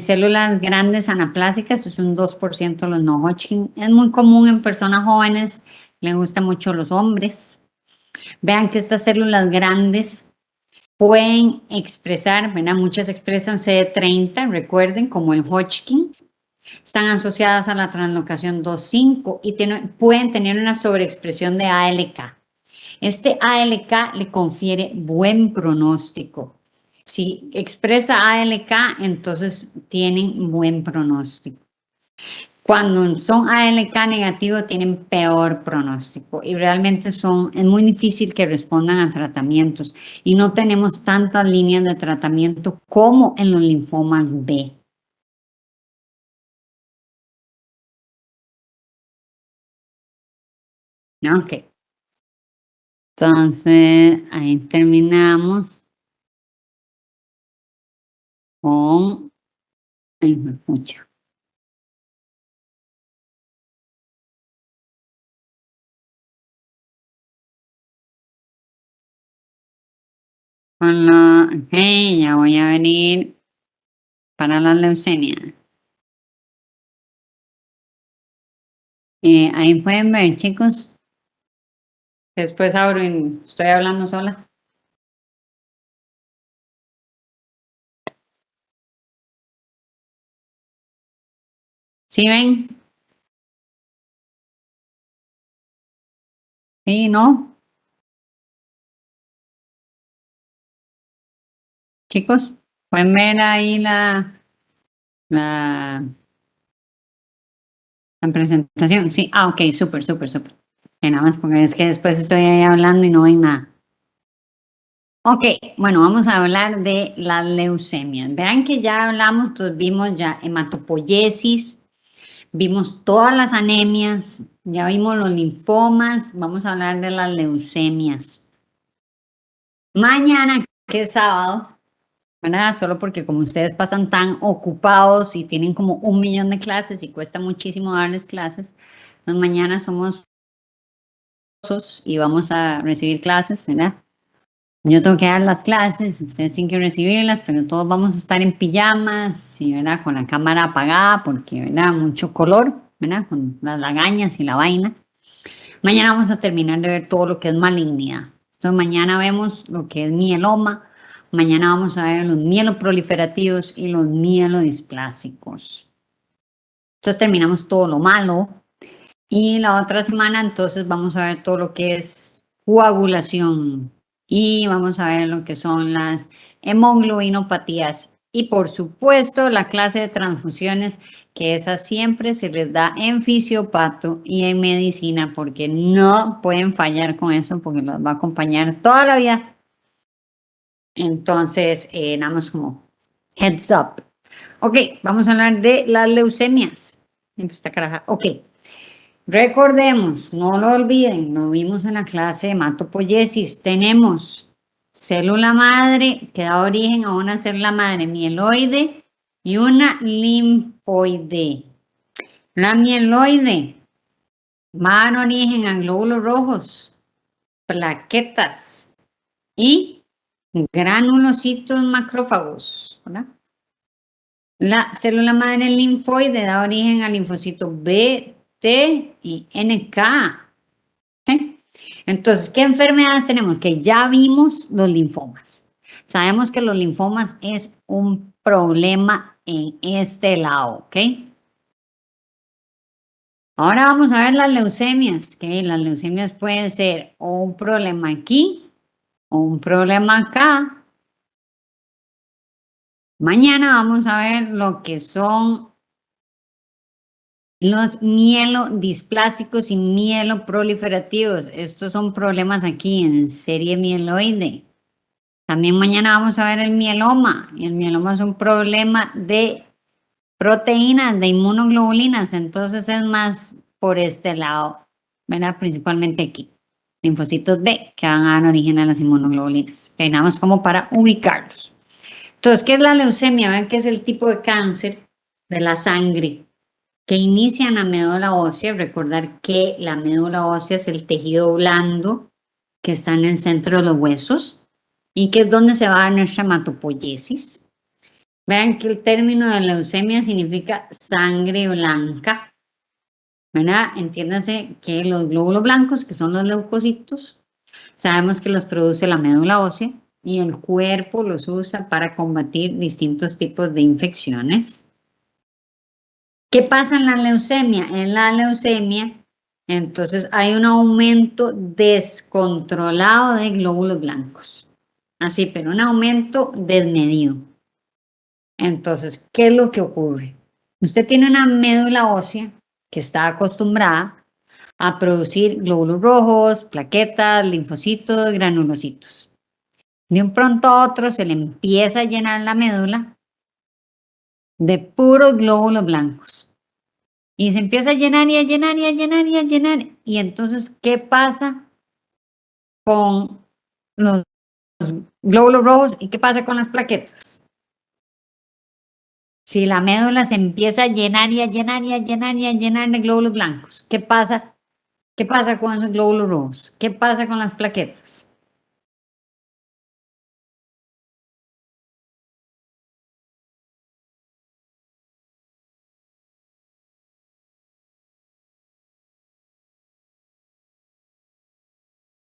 células grandes anaplásicas es un 2% de los no Hodgkin. Es muy común en personas jóvenes, le gustan mucho los hombres. Vean que estas células grandes pueden expresar, ¿verdad? Muchas expresan CD30, recuerden, como el Hodgkin. Están asociadas a la translocación 2,5 y pueden tener una sobreexpresión de ALK. Este ALK le confiere buen pronóstico. Si expresa ALK, entonces tienen buen pronóstico. Cuando son ALK negativo, tienen peor pronóstico y realmente es muy difícil que respondan a tratamientos y no tenemos tantas líneas de tratamiento como en los linfomas B. Ok, entonces ahí terminamos. con, ay, pucha, con la, hey, ya voy a venir para la leucemia. Ahí pueden ver, chicos. Después abro y estoy hablando sola. ¿Sí ven? ¿Sí, no? Chicos, pueden ver ahí la, la presentación. Sí, ah, ok, súper, súper, súper. Nada más porque es que después estoy ahí hablando y no ven nada. Ok, bueno, vamos a hablar de las leucemias. Vean que ya hablamos, entonces vimos ya hematopoiesis, vimos todas las anemias, ya vimos los linfomas, vamos a hablar de las leucemias. Mañana, que es sábado, ¿verdad? Solo porque como ustedes pasan tan ocupados y tienen como 1 millón de clases y cuesta muchísimo darles clases, entonces mañana somos y vamos a recibir clases, ¿verdad? Yo tengo que dar las clases, ustedes tienen que recibirlas, pero todos vamos a estar en pijamas y, ¿verdad? Con la cámara apagada porque, ¿verdad? Mucho color, ¿verdad? Con las lagañas y la vaina. Mañana vamos a terminar de ver todo lo que es malignidad. Entonces mañana vemos lo que es mieloma, mañana vamos a ver los mieloproliferativos y los mielodisplásicos. Entonces terminamos todo lo malo y la otra semana entonces vamos a ver todo lo que es coagulación y vamos a ver lo que son las hemoglobinopatías y por supuesto la clase de transfusiones que esa siempre se les da en fisiopato y en medicina porque no pueden fallar con eso porque los va a acompañar toda la vida. Entonces, nada más como heads up. Ok, vamos a hablar de las leucemias. Siempre está caraja. Ok. Recordemos, no lo olviden, lo vimos en la clase de hematopoiesis. Tenemos célula madre que da origen a una célula madre mieloide y una linfoide. La mieloide va a dar origen a glóbulos rojos, plaquetas y granulocitos macrófagos, ¿verdad? La célula madre linfoide da origen a linfocitos B, T y NK. ¿Ok? Entonces, ¿qué enfermedades tenemos? Que ya vimos los linfomas. Sabemos que los linfomas es un problema en este lado, ¿ok? Ahora vamos a ver las leucemias, que las leucemias pueden ser o un problema aquí o un problema acá. Mañana vamos a ver lo que son los mielodisplásicos y mieloproliferativos. Estos son problemas aquí en serie mieloide. También mañana vamos a ver el mieloma. Y el mieloma es un problema de proteínas, de inmunoglobulinas. Entonces es más por este lado, ¿verdad? Principalmente aquí. Linfocitos B que van a dar origen a las inmunoglobulinas. Ok, nada más como para ubicarlos. Entonces, ¿qué es la leucemia? Ven que es el tipo de cáncer de la sangre que inicia en la médula ósea. Recordar que la médula ósea es el tejido blando que está en el centro de los huesos y que es donde se va a dar nuestra hematopoiesis. Vean que el término de leucemia significa sangre blanca, ¿verdad? Entiéndanse que los glóbulos blancos, que son los leucocitos, sabemos que los produce la médula ósea y el cuerpo los usa para combatir distintos tipos de infecciones. ¿Qué pasa en la leucemia? En la leucemia, entonces hay un aumento descontrolado de glóbulos blancos. Así, pero un aumento desmedido. Entonces, ¿qué es lo que ocurre? Usted tiene una médula ósea que está acostumbrada a producir glóbulos rojos, plaquetas, linfocitos, granulocitos. De un pronto a otro se le empieza a llenar la médula de puros glóbulos blancos. Y se empieza a llenar y a llenar y a llenar y a llenar. Y entonces, ¿qué pasa con los glóbulos rojos y qué pasa con las plaquetas? Si la médula se empieza a llenar y a llenar y a llenar y a llenar de glóbulos blancos, ¿qué pasa? ¿Qué pasa con esos glóbulos rojos? ¿Qué pasa con las plaquetas?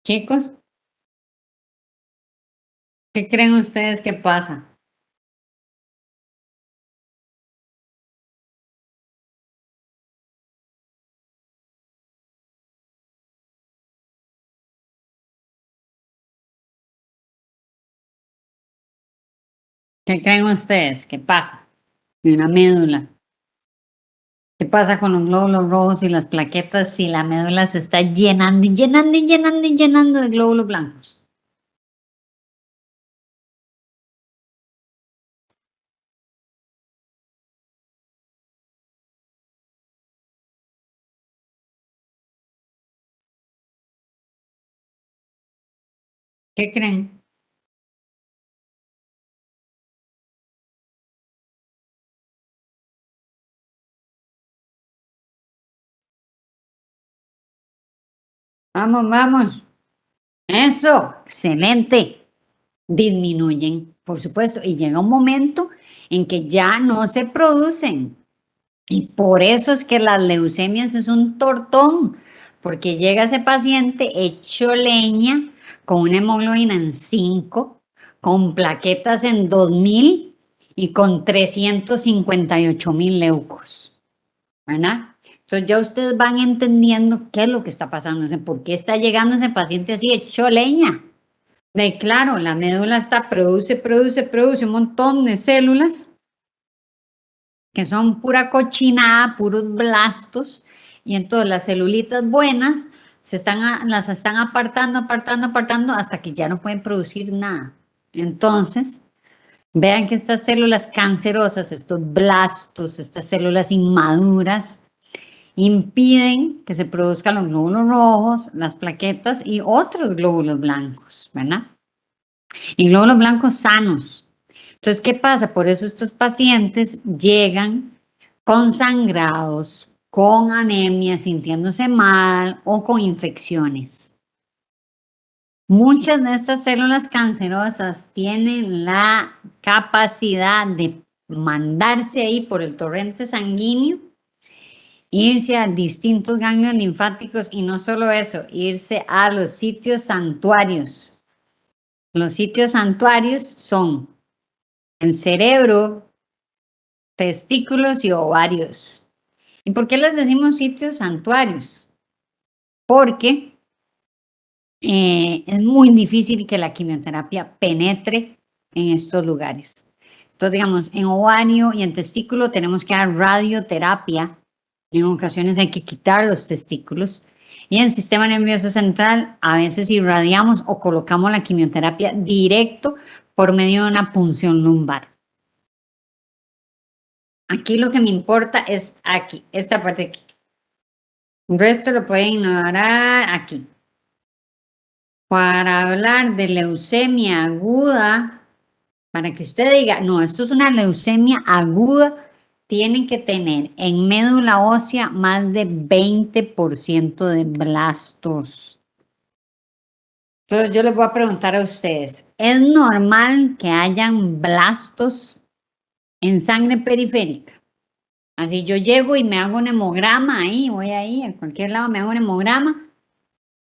Chicos, ¿qué creen ustedes que pasa? ¿Qué creen ustedes? ¿Qué pasa en la médula? ¿Qué pasa con los glóbulos rojos y las plaquetas si la médula se está llenando y llenando y llenando y llenando de glóbulos blancos? ¿Qué creen? Vamos, vamos. Eso, excelente. Disminuyen, por supuesto, y llega un momento en que ya no se producen. Y por eso es que las leucemias es un tortón, porque llega ese paciente hecho leña, con una hemoglobina en 5, con plaquetas en 2000 y con 358.000 leucos, ¿verdad? Entonces ya ustedes van entendiendo qué es lo que está pasando, o sea, por qué está llegando ese paciente así hecho leña. De claro, la médula está, produce un montón de células que son pura cochinada, puros blastos, y entonces las celulitas buenas las están apartando hasta que ya no pueden producir nada. Entonces, vean que estas células cancerosas, estos blastos, estas células inmaduras, impiden que se produzcan los glóbulos rojos, las plaquetas y otros glóbulos blancos, ¿verdad? Y glóbulos blancos sanos. Entonces, ¿qué pasa? Por eso estos pacientes llegan con sangrados, con anemia, sintiéndose mal o con infecciones. Muchas de estas células cancerosas tienen la capacidad de mandarse ahí por el torrente sanguíneo, irse a distintos ganglios linfáticos y no solo eso, irse a los sitios santuarios. Los sitios santuarios son el cerebro, testículos y ovarios. ¿Y por qué les decimos sitios santuarios? Porque es muy difícil que la quimioterapia penetre en estos lugares. Entonces, digamos, en ovario y en testículo tenemos que dar radioterapia. En ocasiones hay que quitar los testículos. Y en el sistema nervioso central a veces irradiamos o colocamos la quimioterapia directo por medio de una punción lumbar. Aquí lo que me importa es aquí, esta parte de aquí. El resto lo pueden ignorar aquí. Para hablar de leucemia aguda, para que usted diga, no, esto es una leucemia aguda, tienen que tener en médula ósea más de 20% de blastos. Entonces yo les voy a preguntar a ustedes, ¿es normal que hayan blastos en sangre periférica? Así yo llego y me hago un hemograma ahí, voy ahí, a cualquier lado me hago un hemograma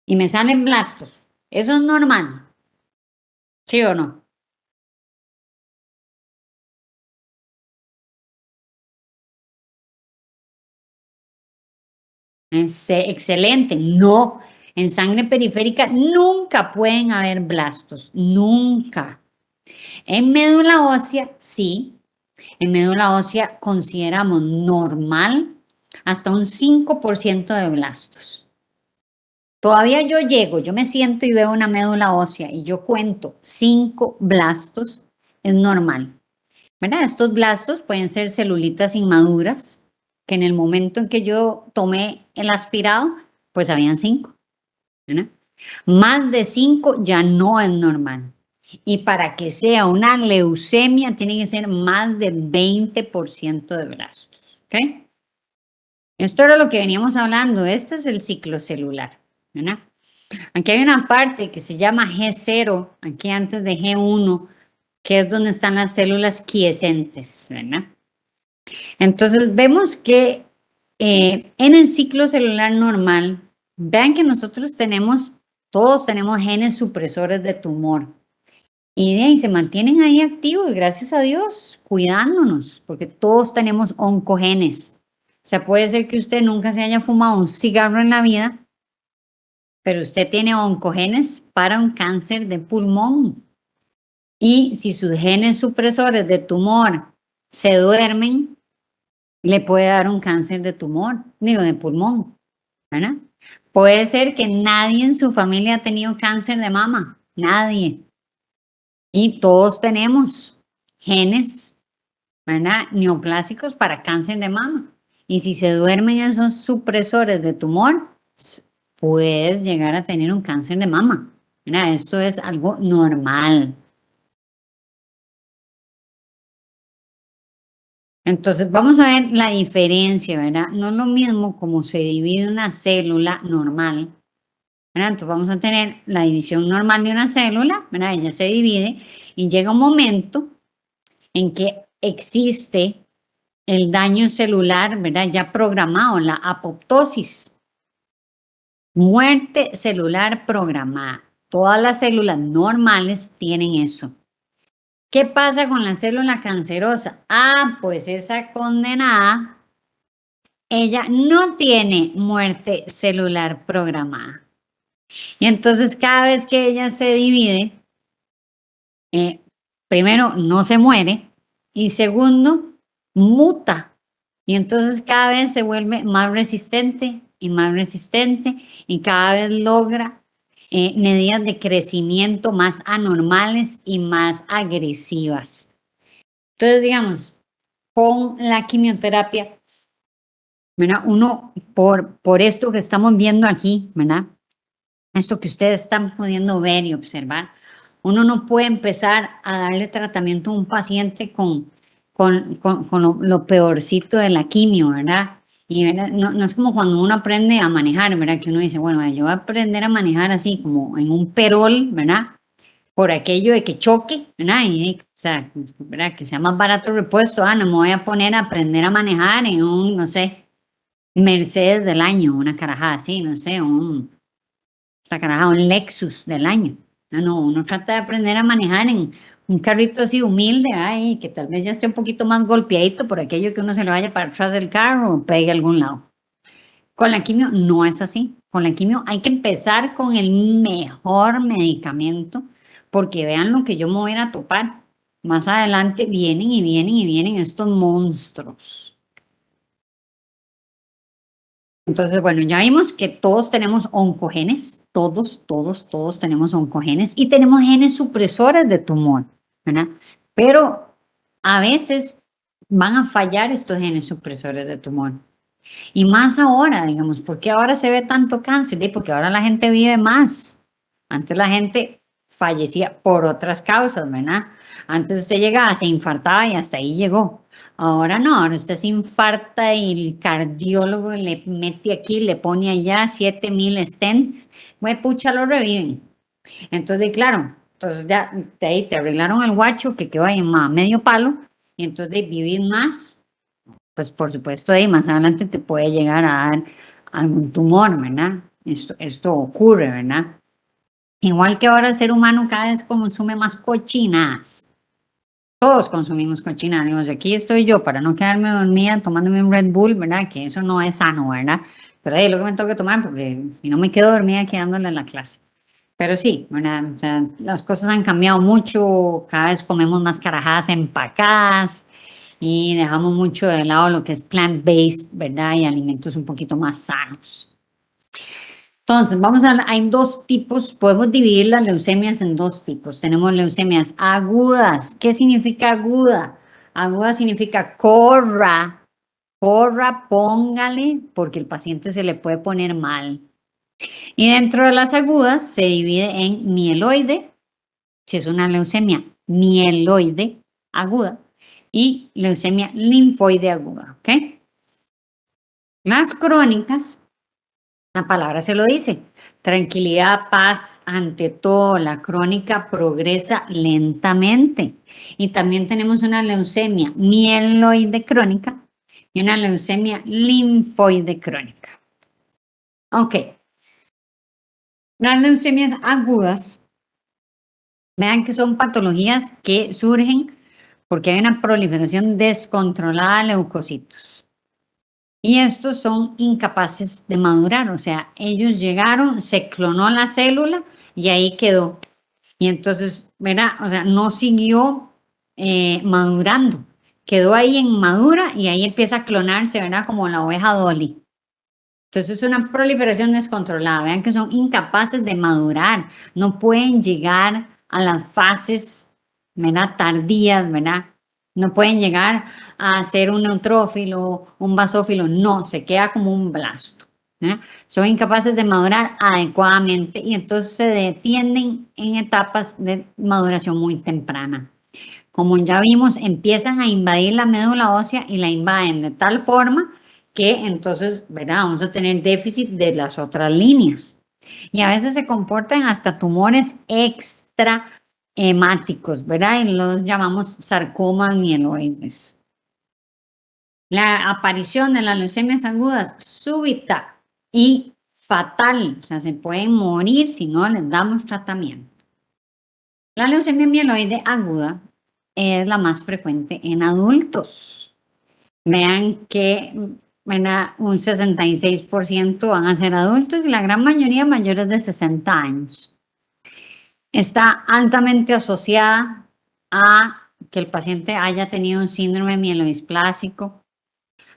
y me salen blastos. ¿Eso es normal? ¿Sí o no? Excelente. No, en sangre periférica nunca pueden haber blastos, nunca. En médula ósea, sí. En médula ósea consideramos normal hasta un 5% de blastos. Todavía yo llego, yo me siento y veo una médula ósea y yo cuento 5 blastos, es normal. ¿Verdad? Estos blastos pueden ser celulitas inmaduras, que en el momento en que yo tomé el aspirado, pues habían 5. ¿Verdad? Más de 5 ya no es normal. Y para que sea una leucemia, tiene que ser más de 20% de blastos. ¿Ok? Esto era lo que veníamos hablando. Este es el ciclo celular, ¿verdad? Aquí hay una parte que se llama G0, aquí antes de G1, que es donde están las células quiescentes, ¿verdad? Entonces vemos que en el ciclo celular normal, vean que nosotros tenemos, todos tenemos genes supresores de tumor. Y de ahí se mantienen ahí activos, gracias a Dios, cuidándonos, porque todos tenemos oncogenes. O sea, puede ser que usted nunca se haya fumado un cigarro en la vida, pero usted tiene oncogenes para un cáncer de pulmón. Y si sus genes supresores de tumor se duermen, le puede dar un cáncer de tumor, digo, de pulmón, ¿verdad? Puede ser que nadie en su familia ha tenido cáncer de mama, nadie. Y todos tenemos genes, ¿verdad? Neoplásicos para cáncer de mama. Y si se duermen esos supresores de tumor, puedes llegar a tener un cáncer de mama. ¿Verdad? Esto es algo normal. Entonces, vamos a ver la diferencia, ¿verdad? No es lo mismo como se divide una célula normal, ¿verdad? Entonces, vamos a tener la división normal de una célula, ¿verdad? Ella se divide y llega un momento en que existe el daño celular, ¿verdad? Ya programado, la apoptosis, muerte celular programada. Todas las células normales tienen eso. ¿Qué pasa con la célula cancerosa? Ah, pues esa condenada, ella no tiene muerte celular programada. Y entonces cada vez que ella se divide, eh, primero no se muere y segundo muta. Y entonces cada vez se vuelve más resistente y más resistente y cada vez logra medidas de crecimiento más anormales y más agresivas. Entonces, digamos, con la quimioterapia, ¿verdad? Uno, por esto que estamos viendo aquí, ¿verdad? Esto que ustedes están pudiendo ver y observar, uno no puede empezar a darle tratamiento a un paciente con lo peorcito de la quimio, ¿verdad? Y ¿verdad? No, no es como cuando uno aprende a manejar, ¿verdad? Que uno dice, bueno, yo voy a aprender a manejar así como en un perol, ¿verdad? Por aquello de que choque, ¿verdad? Y, o sea, ¿verdad? Que sea más barato el repuesto, no me voy a poner a aprender a manejar en un, no sé, Mercedes del año, una carajada así, no sé, esta carajada, un Lexus del año. No, no, uno trata de aprender a manejar en un carrito así humilde, ay, que tal vez ya esté un poquito más golpeadito por aquello que uno se le vaya para atrás del carro o pegue a algún lado. Con la quimio no es así. Con la quimio hay que empezar con el mejor medicamento, porque vean lo que yo me voy a ir a topar. Más adelante vienen y vienen y vienen estos monstruos. Entonces, bueno, ya vimos que todos tenemos oncogenes, todos tenemos oncogenes y tenemos genes supresores de tumor, ¿verdad? Pero a veces van a fallar estos genes supresores de tumor. Y más ahora, digamos, ¿por qué ahora se ve tanto cáncer? Porque ahora la gente vive más. Antes la gente fallecía por otras causas, ¿verdad? Antes usted llegaba, se infartaba y hasta ahí llegó. Ahora no, ahora usted se infarta y el cardiólogo le mete aquí, le pone allá 7,000 stents. Güey, pucha, lo reviven. Entonces, claro, entonces ya de ahí te arreglaron el guacho que quedó ahí a medio palo y entonces de vivir más, pues por supuesto ahí más adelante te puede llegar a dar algún tumor, ¿verdad? Esto ocurre, ¿verdad? Igual que ahora el ser humano cada vez consume más cochinadas. Todos consumimos cochinadas. Digamos, aquí estoy yo para no quedarme dormida tomándome un Red Bull, ¿verdad? Que eso no es sano, ¿verdad? Pero ahí lo que me tengo que tomar porque si no me quedo dormida quedándole en la clase. Pero sí, ¿verdad? O sea, las cosas han cambiado mucho, cada vez comemos más carajadas empacadas y dejamos mucho de lado lo que es plant-based, ¿verdad? Y alimentos un poquito más sanos. Entonces, hay dos tipos, podemos dividir las leucemias en dos tipos. Tenemos leucemias agudas. ¿Qué significa aguda? Aguda significa corra, póngale, porque el paciente se le puede poner mal. Y dentro de las agudas se divide en mieloide si es una leucemia mieloide aguda y leucemia linfoide aguda, ¿ok? Las crónicas, la palabra se lo dice, tranquilidad, paz, ante todo, la crónica progresa lentamente. Y también tenemos una leucemia mieloide crónica y una leucemia linfoide crónica. Ok, las leucemias agudas, vean que son patologías que surgen porque hay una proliferación descontrolada de leucocitos. Y estos son incapaces de madurar, o sea, ellos llegaron, se clonó la célula y ahí quedó. Y entonces, ¿verdad? O sea, no siguió madurando, quedó ahí en madura y ahí empieza a clonarse, ¿verdad? Como la oveja Dolly. Entonces es una proliferación descontrolada. Vean que son incapaces de madurar, no pueden llegar a las fases, ¿verdad? Tardías, ¿verdad? No pueden llegar a ser un neutrófilo, un basófilo, no, se queda como un blasto. ¿Eh? Son incapaces de madurar adecuadamente y entonces se detienen en etapas de maduración muy temprana. Como ya vimos, empiezan a invadir la médula ósea y la invaden de tal forma que entonces, ¿verdad? Vamos a tener déficit de las otras líneas. Y a veces se comportan hasta tumores extra hemáticos, ¿verdad? Y los llamamos sarcomas mieloides. La aparición de las leucemias agudas súbita y fatal, o sea, se pueden morir si no les damos tratamiento. La leucemia mieloide aguda es la más frecuente en adultos. Vean que un 66% van a ser adultos y la gran mayoría mayores de 60 años. Está altamente asociada a que el paciente haya tenido un síndrome mielodisplásico,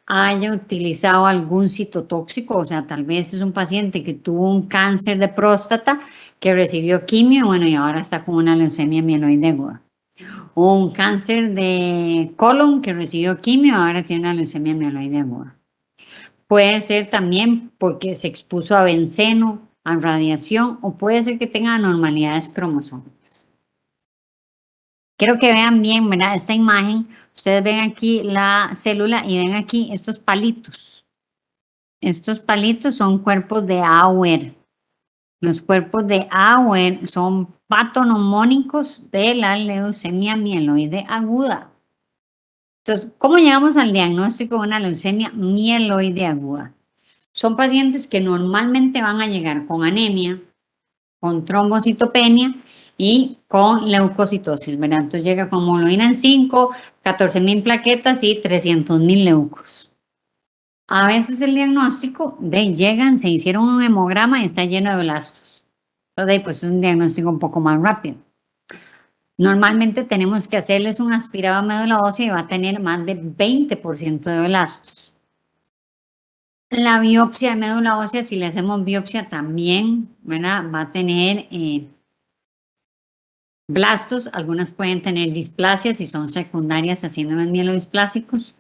haya utilizado algún citotóxico, o sea, tal vez es un paciente que tuvo un cáncer de próstata, que recibió quimio, bueno, y ahora está con una leucemia mieloide aguda. O un cáncer de colon que recibió quimio, ahora tiene una leucemia mieloide aguda. Puede ser también porque se expuso a benceno, a radiación, o puede ser que tenga anormalidades cromosómicas. Quiero que vean bien, ¿verdad? Esta imagen, ustedes ven aquí la célula y ven aquí estos palitos. Estos palitos son cuerpos de Auer. Los cuerpos de Auer son patonomónicos de la leucemia mieloide aguda. Entonces, ¿cómo llegamos al diagnóstico de una leucemia mieloide aguda? Son pacientes que normalmente van a llegar con anemia, con trombocitopenia y con leucocitosis, ¿verdad? Entonces llega con hemoglobina en 5, 14.000 plaquetas y 300.000 leucos. A veces el diagnóstico llegan, se hicieron un hemograma y está lleno de blastos. Entonces, pues es un diagnóstico un poco más rápido. Normalmente tenemos que hacerles un aspirado a médula ósea y va a tener más de 20% de blastos. La biopsia de médula ósea, si le hacemos biopsia también, ¿verdad? Va a tener blastos, algunas pueden tener displasias si son secundarias a síndromes mielodisplásicos.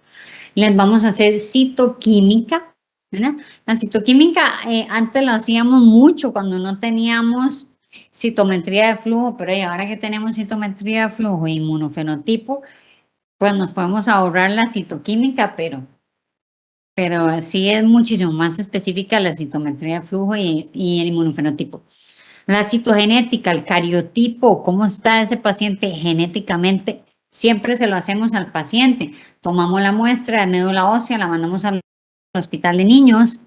Les vamos a hacer citoquímica, ¿verdad? La citoquímica antes lo hacíamos mucho cuando no teníamos citometría de flujo, pero ahora que tenemos citometría de flujo e inmunofenotipo, pues nos podemos ahorrar la citoquímica, pero sí es muchísimo más específica la citometría de flujo y el inmunofenotipo. La citogenética, el cariotipo, cómo está ese paciente genéticamente, siempre se lo hacemos al paciente. Tomamos la muestra de médula ósea, la mandamos al hospital de niños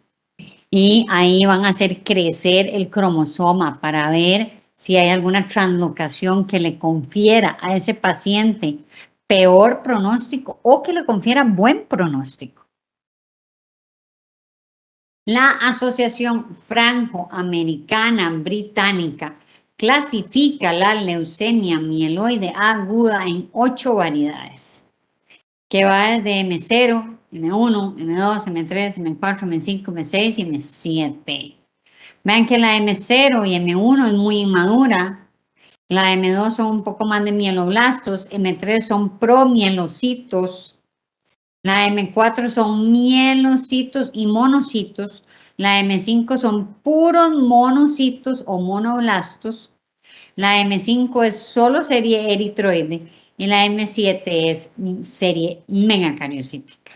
y ahí van a hacer crecer el cromosoma para ver si hay alguna translocación que le confiera a ese paciente peor pronóstico o que le confiera buen pronóstico. La Asociación Franco-Americana Británica clasifica la leucemia mieloide aguda en 8 variedades, que va desde M0, M1, M2, M3, M4, M5, M6 y M7. Vean que la M0 y M1 es muy inmadura, la M2 son un poco más de mieloblastos, M3 son promielocitos, la M4 son mielocitos y monocitos. La M5 son puros monocitos o monoblastos. La M5 es solo serie eritroide y la M7 es serie megacariocítica.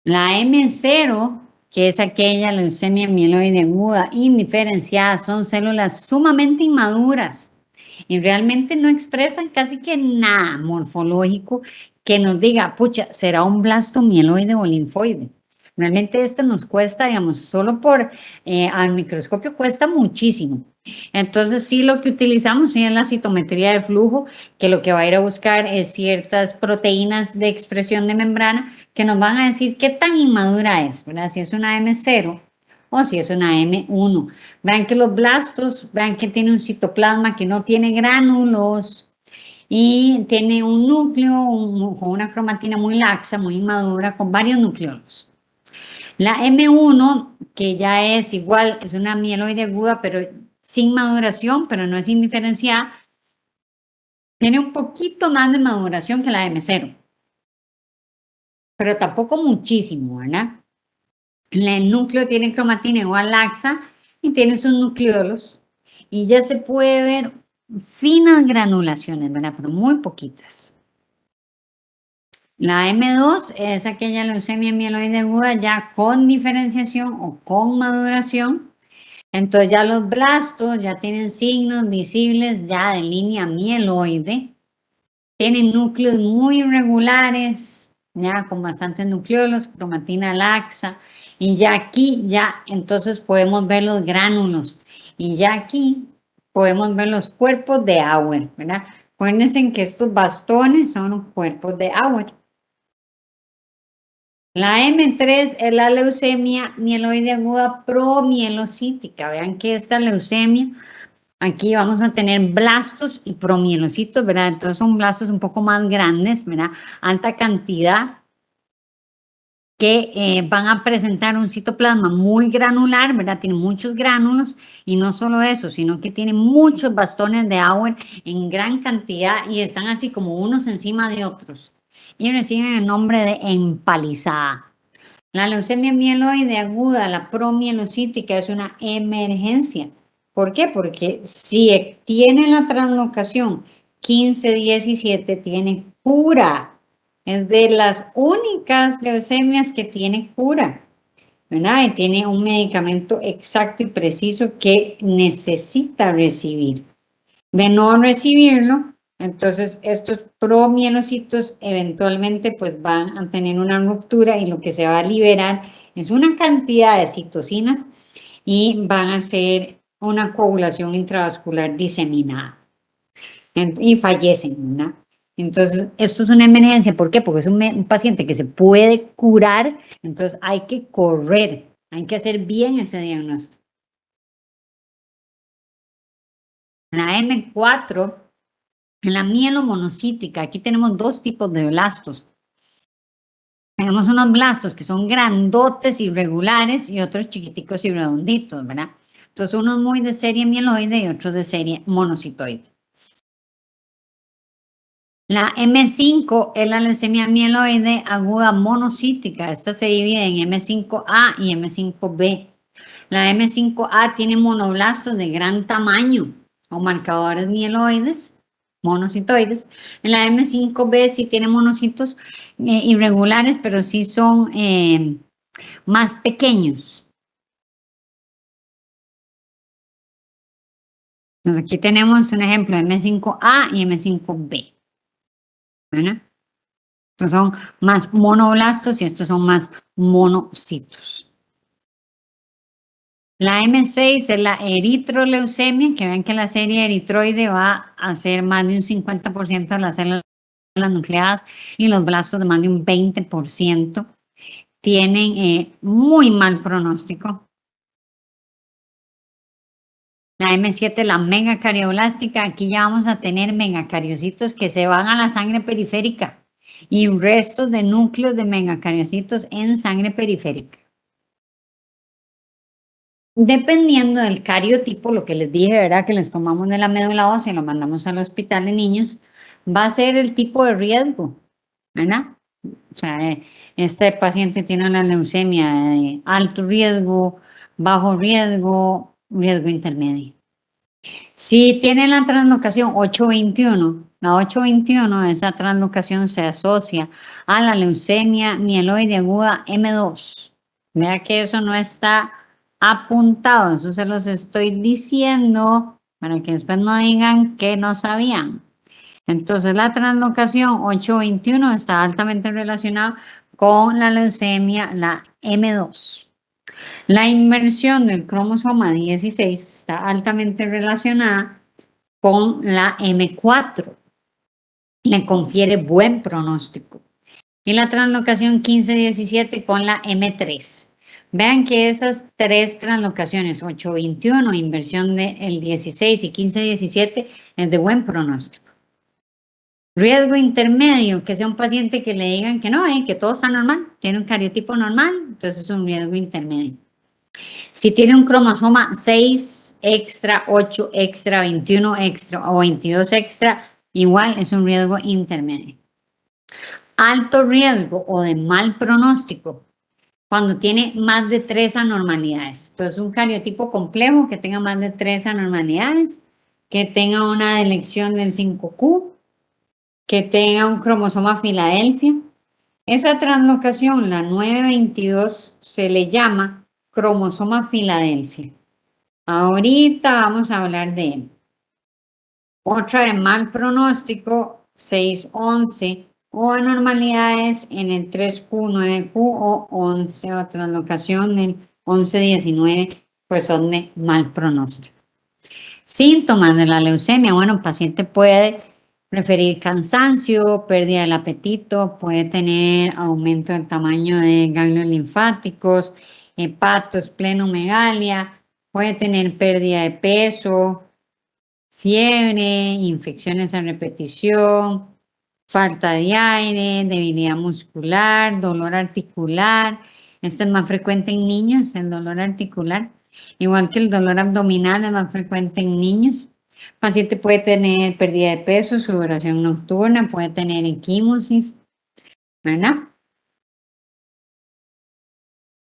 La M0, que es aquella leucemia mieloide aguda indiferenciada, son células sumamente inmaduras y realmente no expresan casi que nada morfológico que nos diga, pucha, será un blasto mieloide o linfoide. Realmente esto nos cuesta, digamos, solo por al microscopio cuesta muchísimo. Entonces sí lo que utilizamos sí, es la citometría de flujo, que lo que va a ir a buscar es ciertas proteínas de expresión de membrana que nos van a decir qué tan inmadura es, ¿verdad? Si es una M0 o si es una M1. Vean que los blastos, vean que tiene un citoplasma que no tiene gránulos y tiene un núcleo con una cromatina muy laxa, muy inmadura, con varios nucleolos. La M1, que ya es igual, es una mieloide aguda, pero sin maduración, pero no es indiferenciada, tiene un poquito más de maduración que la M0, pero tampoco muchísimo, ¿verdad? El núcleo tiene cromatina igual laxa y tiene sus nucleolos y ya se puede ver finas granulaciones, ¿verdad? Pero muy poquitas. La M2 es aquella leucemia mieloide aguda ya con diferenciación o con maduración. Entonces ya los blastos ya tienen signos visibles ya de línea mieloide. Tienen núcleos muy irregulares, ya con bastantes nucleolos, cromatina laxa, y ya aquí, ya entonces podemos ver los gránulos, y ya aquí podemos ver los cuerpos de Auer, ¿verdad? Acuérdense en que estos bastones son los cuerpos de Auer. La M3 es la leucemia mieloide aguda promielocítica. Vean que esta leucemia, aquí vamos a tener blastos y promielocitos, ¿verdad? Entonces son blastos un poco más grandes, ¿verdad? Alta cantidad que van a presentar un citoplasma muy granular, ¿verdad? Tiene muchos gránulos y no solo eso, sino que tiene muchos bastones de Auer en gran cantidad y están así como unos encima de otros y reciben el nombre de empalizada. La leucemia mieloide aguda, la promielocítica, es una emergencia. ¿Por qué? Porque si tiene la translocación 15-17, tiene cura. Es de las únicas leucemias que tiene cura, ¿verdad? Y tiene un medicamento exacto y preciso que necesita recibir. De no recibirlo, entonces estos promielocitos eventualmente pues van a tener una ruptura y lo que se va a liberar es una cantidad de citocinas y van a hacer una coagulación intravascular diseminada y fallecen, ¿verdad? Entonces, esto es una emergencia. ¿Por qué? Porque es un paciente que se puede curar, entonces hay que correr, hay que hacer bien ese diagnóstico. La M4, en la mielomonocítica, aquí tenemos dos tipos de blastos. Tenemos unos blastos que son grandotes, irregulares y otros chiquiticos y redonditos, ¿verdad? Entonces, unos muy de serie mieloide y otros de serie monocitoide. La M5 es la leucemia mieloide aguda monocítica. Esta se divide en M5A y M5B. La M5A tiene monoblastos de gran tamaño o marcadores mieloides, monocitoides. En la M5B sí tiene monocitos irregulares, pero sí son más pequeños. Entonces aquí tenemos un ejemplo de M5A y M5B. ¿Verdad? Estos son más monoblastos y estos son más monocitos. La M6 es la eritroleucemia, que ven que la serie eritroide va a ser más de un 50% de las células nucleadas y los blastos de más de un 20%. Tienen muy mal pronóstico. La M7, la megacarioblastica, aquí ya vamos a tener megacariocitos que se van a la sangre periférica y restos de núcleos de megacariocitos en sangre periférica. Dependiendo del cariotipo, lo que les dije, ¿verdad? Que les tomamos de la médula ósea y lo mandamos al hospital de niños, va a ser el tipo de riesgo, ¿verdad? O sea, este paciente tiene una leucemia de alto riesgo, bajo riesgo, riesgo intermedio. Si tiene la translocación 821, la 821, esa translocación se asocia a la leucemia mieloide aguda M2. Vea que eso no está apuntado, eso se los estoy diciendo para que después no digan que no sabían. Entonces, la translocación 821 está altamente relacionada con la leucemia, la M2. La inversión del cromosoma 16 está altamente relacionada con la M4. Le confiere buen pronóstico. Y la translocación 15-17 con la M3. Vean que esas tres translocaciones, 8-21, inversión del 16 y 15-17, es de buen pronóstico. Riesgo intermedio, que sea un paciente que le digan que no, que todo está normal, tiene un cariotipo normal, entonces es un riesgo intermedio. Si tiene un cromosoma 6 extra, 8 extra, 21 extra o 22 extra, igual es un riesgo intermedio. Alto riesgo o de mal pronóstico, cuando tiene más de 3 anormalidades. Entonces, un cariotipo complejo que tenga más de 3 anormalidades, que tenga una delección del 5q, que tenga un cromosoma Filadelfia. Esa translocación, la 922, se le llama cromosoma Filadelfia. Ahorita vamos a hablar de él. Otra de mal pronóstico, 611, o anormalidades en el 3Q, 9Q o 11, o translocación del 1119, pues son de mal pronóstico. Síntomas de la leucemia, bueno, el paciente puede preferir cansancio, pérdida del apetito, puede tener aumento del tamaño de ganglios linfáticos, hepatosplenomegalia, puede tener pérdida de peso, fiebre, infecciones a repetición, falta de aire, debilidad muscular, dolor articular. Esto es más frecuente en niños, el dolor articular, igual que el dolor abdominal es más frecuente en niños. El paciente puede tener pérdida de peso, sudoración nocturna, puede tener equimosis, ¿verdad?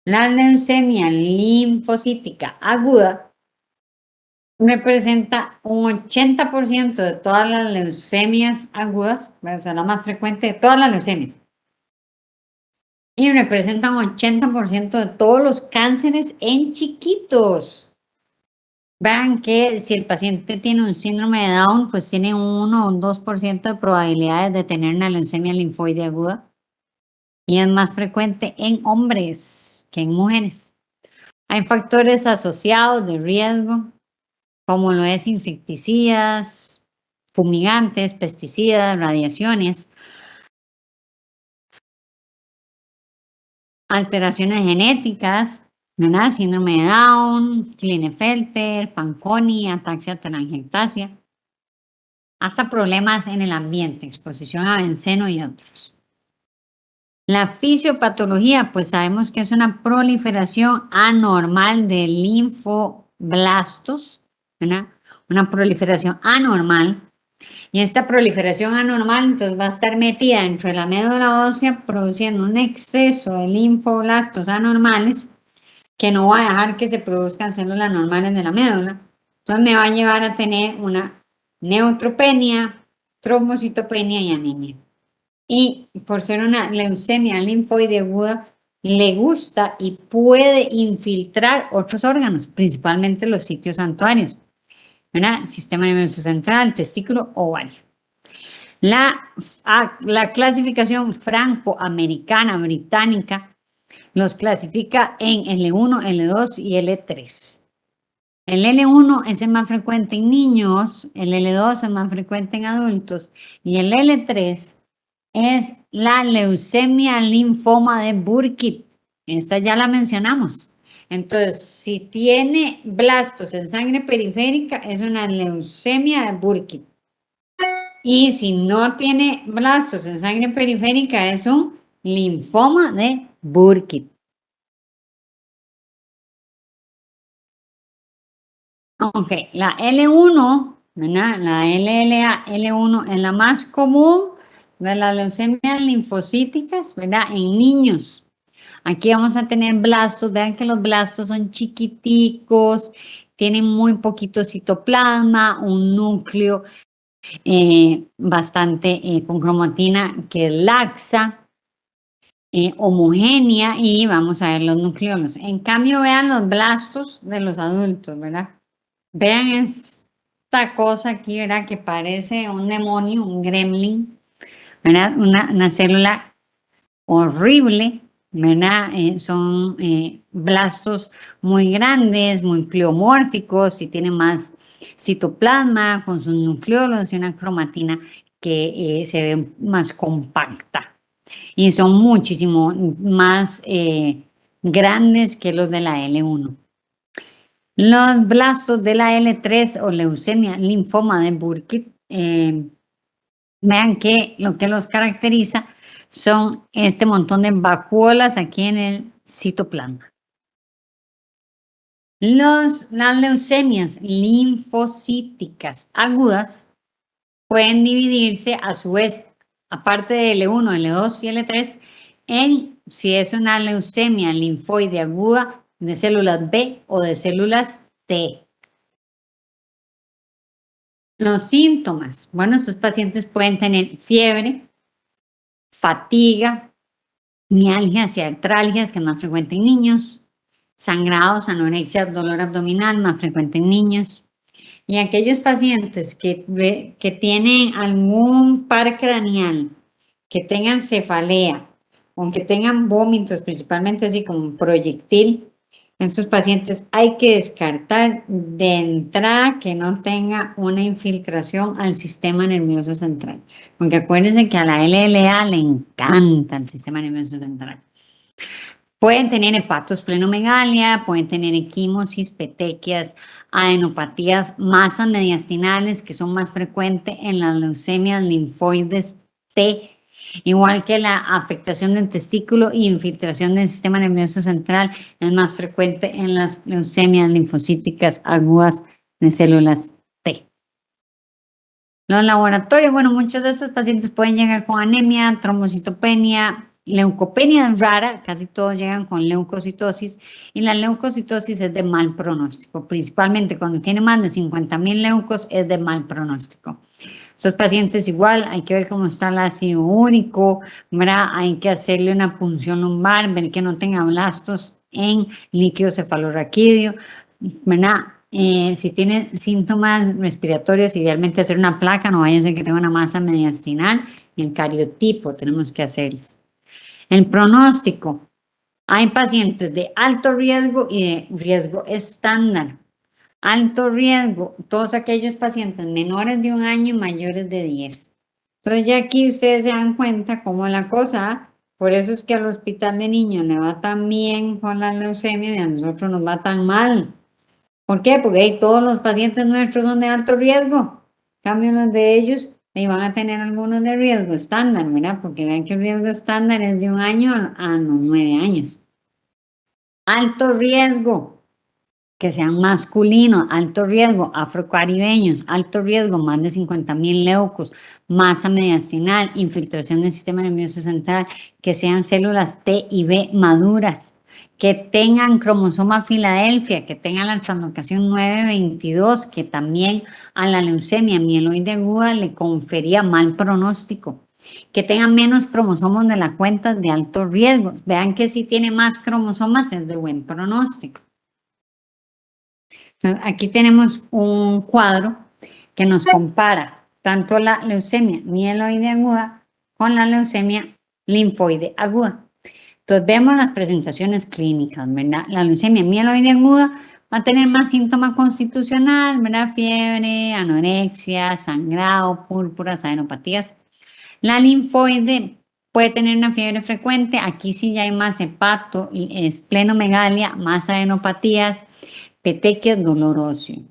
La leucemia linfocítica aguda representa un 80% de todas las leucemias agudas, o sea, la más frecuente de todas las leucemias. Y representa un 80% de todos los cánceres en chiquitos. Vean que si el paciente tiene un síndrome de Down, pues tiene un 1 o un 2% de probabilidades de tener una leucemia linfoide aguda. Y es más frecuente en hombres que en mujeres. Hay factores asociados de riesgo, como lo es insecticidas, fumigantes, pesticidas, radiaciones, alteraciones genéticas, ¿verdad? Síndrome de Down, Klinefelter, Fanconi, ataxia telangiectasia, hasta problemas en el ambiente, exposición a benceno y otros. La fisiopatología, pues sabemos que es una proliferación anormal de linfoblastos, ¿verdad? Una proliferación anormal. Y esta proliferación anormal entonces va a estar metida dentro de la médula ósea produciendo un exceso de linfoblastos anormales que no va a dejar que se produzcan células normales de la médula. Entonces me va a llevar a tener una neutropenia, trombocitopenia y anemia. Y por ser una leucemia linfoide aguda, le gusta y puede infiltrar otros órganos, principalmente los sitios santuarios, ¿verdad? Sistema nervioso central, testículo, ovario. La clasificación franco-americana británica los clasifica en L1, L2 y L3. El L1 es el más frecuente en niños, el L2 es más frecuente en adultos y el L3 es la leucemia linfoma de Burkitt. Esta ya la mencionamos. Entonces, si tiene blastos en sangre periférica, es una leucemia de Burkitt. Y si no tiene blastos en sangre periférica, es un linfoma de Burkitt. Ok, la L1, ¿verdad? La LLA L1 es la más común de las leucemias linfocíticas, ¿verdad? En niños. Aquí vamos a tener blastos, vean que los blastos son chiquiticos, tienen muy poquito citoplasma, un núcleo bastante con cromatina que es laxa, homogénea, y vamos a ver los nucleolos. En cambio, vean los blastos de los adultos, ¿verdad? Vean esta cosa aquí, ¿verdad? Que parece un demonio, un gremlin, ¿verdad? Una célula horrible, ¿verdad? Son blastos muy grandes, muy pleomórficos y tienen más citoplasma con sus nucleolos y una cromatina que se ve más compacta. Y son muchísimo más grandes que los de la L1. Los blastos de la L3 o leucemia linfoma de Burkitt, vean que lo que los caracteriza son este montón de vacuolas aquí en el citoplasma. Las leucemias linfocíticas agudas pueden dividirse a su vez, aparte de L1, L2 y L3, en si es una leucemia linfoide aguda de células B o de células T. Los síntomas. Bueno, estos pacientes pueden tener fiebre, fatiga, mialgias y artralgias, que es más frecuente en niños, sangrados, anorexia, dolor abdominal, más frecuente en niños. Y aquellos pacientes que tienen algún par craneal, que tengan cefalea, o que tengan vómitos, principalmente así como un proyectil, en estos pacientes hay que descartar de entrada que no tenga una infiltración al sistema nervioso central. Porque acuérdense que a la LLA le encanta el sistema nervioso central. Pueden tener hepatosplenomegalia, pueden tener equimosis, petequias, adenopatías, masas mediastinales, que son más frecuentes en las leucemias linfoides T, igual que la afectación del testículo y infiltración del sistema nervioso central es más frecuente en las leucemias linfocíticas agudas de células T. Los laboratorios, bueno, muchos de estos pacientes pueden llegar con anemia, trombocitopenia, leucopenia es rara, casi todos llegan con leucocitosis, y la leucocitosis es de mal pronóstico, principalmente cuando tiene más de 50.000 leucos es de mal pronóstico. Esos pacientes igual hay que ver cómo está el ácido úrico, ¿verdad? Hay que hacerle una punción lumbar, ver que no tenga blastos en líquido cefalorraquídeo, ¿verdad? Si tiene síntomas respiratorios, idealmente hacer una placa, no vaya a ser que tenga una masa mediastinal, y el cariotipo tenemos que hacerles. El pronóstico. Hay pacientes de alto riesgo y de riesgo estándar. Alto riesgo, todos aquellos pacientes menores de 1 año y mayores de 10. Entonces ya aquí ustedes se dan cuenta cómo la cosa, por eso es que al hospital de niños le va tan bien con la leucemia y a nosotros nos va tan mal. ¿Por qué? Porque todos los pacientes nuestros son de alto riesgo. En cambio, los de ellos van a tener algunos de riesgo estándar, ¿verdad? Porque vean que el riesgo estándar es de 1 año a los 9 años. Alto riesgo, que sean masculinos, alto riesgo, afrocaribeños, alto riesgo, más de 50.000 leucos, masa mediastinal, infiltración del sistema nervioso central, que sean células T y B maduras, que tengan cromosoma Filadelfia, que tengan la translocación 922, que también a la leucemia mieloide aguda le confería mal pronóstico, que tengan menos cromosomas de la cuenta de alto riesgo. Vean que si tiene más cromosomas es de buen pronóstico. Aquí tenemos un cuadro que nos compara tanto la leucemia mieloide aguda con la leucemia linfoide aguda. Entonces vemos las presentaciones clínicas, ¿verdad? La leucemia mieloide aguda va a tener más síntoma constitucional, ¿verdad? Fiebre, anorexia, sangrado, púrpuras, adenopatías. La linfoide puede tener una fiebre frecuente, aquí sí ya hay más hepato, esplenomegalia, más adenopatías, petequias, dolor óseo.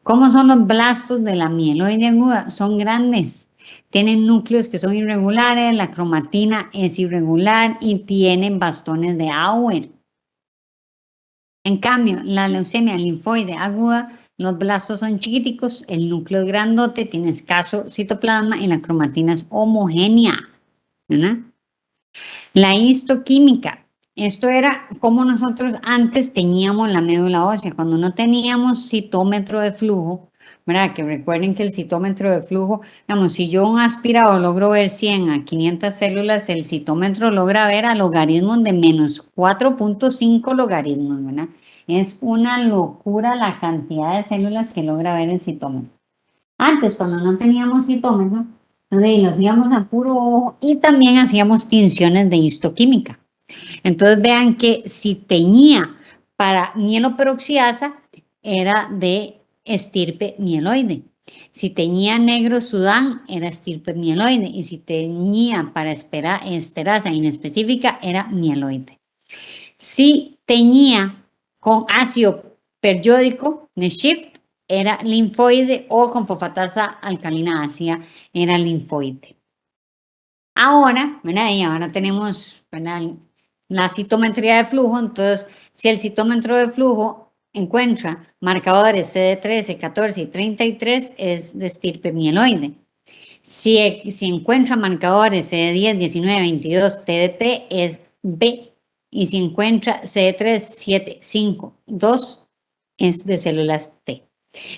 ¿Cómo son los blastos de la mieloide aguda? Son grandes, tienen núcleos que son irregulares, la cromatina es irregular y tienen bastones de Auer. En cambio, la leucemia linfoide aguda, los blastos son chiquiticos, el núcleo es grandote, tiene escaso citoplasma y la cromatina es homogénea, ¿verdad? La histoquímica. Esto era como nosotros antes teníamos la médula ósea, cuando no teníamos citómetro de flujo, ¿verdad? Que recuerden que el citómetro de flujo, digamos, si yo un aspirado logro ver 100 a 500 células, el citómetro logra ver a logaritmos de menos 4.5 logaritmos, ¿verdad? Es una locura la cantidad de células que logra ver el citómetro. Antes, cuando no teníamos citómetro, entonces los íbamos a puro ojo y también hacíamos tinciones de histoquímica. Entonces vean que si teñía para mieloperoxidasa era de estirpe mieloide. Si teñía negro Sudán era estirpe mieloide y si teñía para esterasa inespecífica era mieloide. Si teñía con ácido periódico, Shift, era linfoide o con fosfatasa alcalina ácida era linfoide. Ahora, ¿verdad? Y ahora tenemos, ¿verdad? La citometría de flujo. Entonces, si el citómetro de flujo encuentra marcadores CD13, 14 y 33, es de estirpe mieloide. Si encuentra marcadores CD10, 19, 22, TDT, es B. Y si encuentra CD3, 7, 5, 2, es de células T.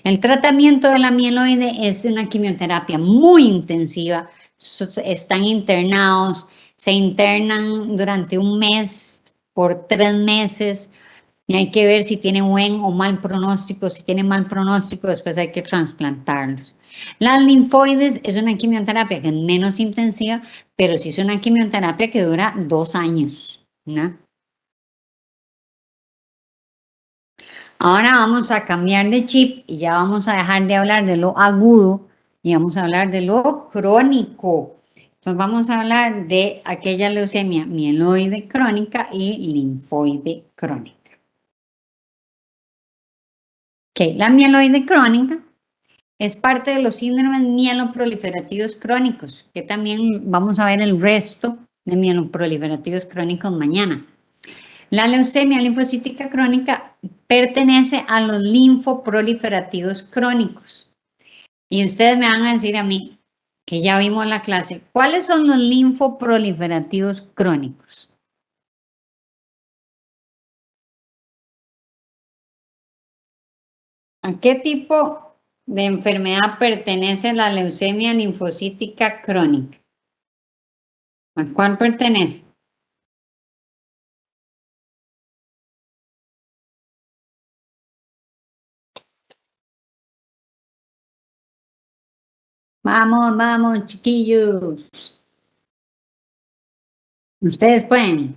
El tratamiento de la mieloide es una quimioterapia muy intensiva. Están internados, se internan durante un mes por 3 meses y hay que ver si tiene buen o mal pronóstico. Si tiene mal pronóstico, después hay que trasplantarlos. Las linfoides es una quimioterapia que es menos intensiva, pero sí es una quimioterapia que dura 2 años, ¿no? Ahora vamos a cambiar de chip y ya vamos a dejar de hablar de lo agudo y vamos a hablar de lo crónico. Entonces vamos a hablar de aquella leucemia mieloide crónica y linfoide crónica. La mieloide crónica es parte de los síndromes mieloproliferativos crónicos, que también vamos a ver el resto de mieloproliferativos crónicos mañana. La leucemia linfocítica crónica pertenece a los linfoproliferativos crónicos. Y ustedes me van a decir a mí, que ya vimos la clase, ¿cuáles son los linfoproliferativos crónicos? ¿A qué tipo de enfermedad pertenece la leucemia linfocítica crónica? ¿A cuál pertenece? Vamos, vamos, chiquillos. Ustedes pueden.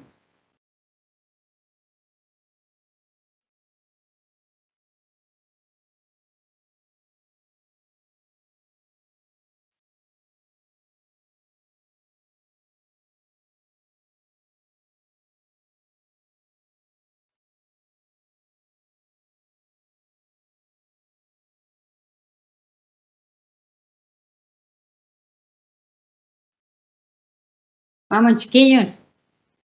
Vamos, chiquillos.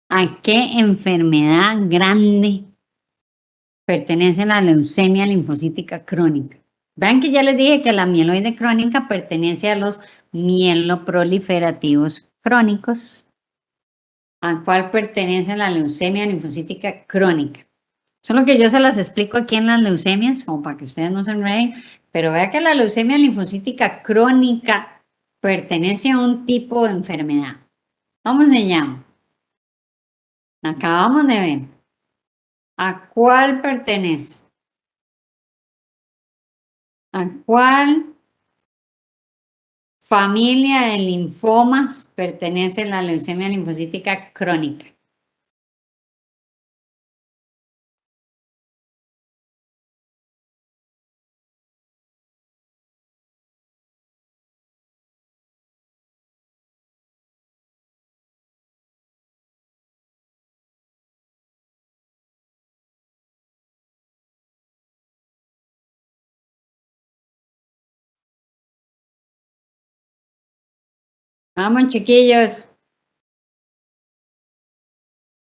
¿A qué enfermedad grande pertenece la leucemia linfocítica crónica? Vean que ya les dije que la mieloide crónica pertenece a los mieloproliferativos crónicos. ¿A cuál pertenece la leucemia linfocítica crónica? Solo que yo se las explico aquí en las leucemias, como para que ustedes no se enreden, pero vea que la leucemia linfocítica crónica pertenece a un tipo de enfermedad. ¿Cómo se llama? Acabamos de ver. ¿A cuál pertenece? ¿A cuál familia de linfomas pertenece la leucemia linfocítica crónica? Vamos, chiquillos.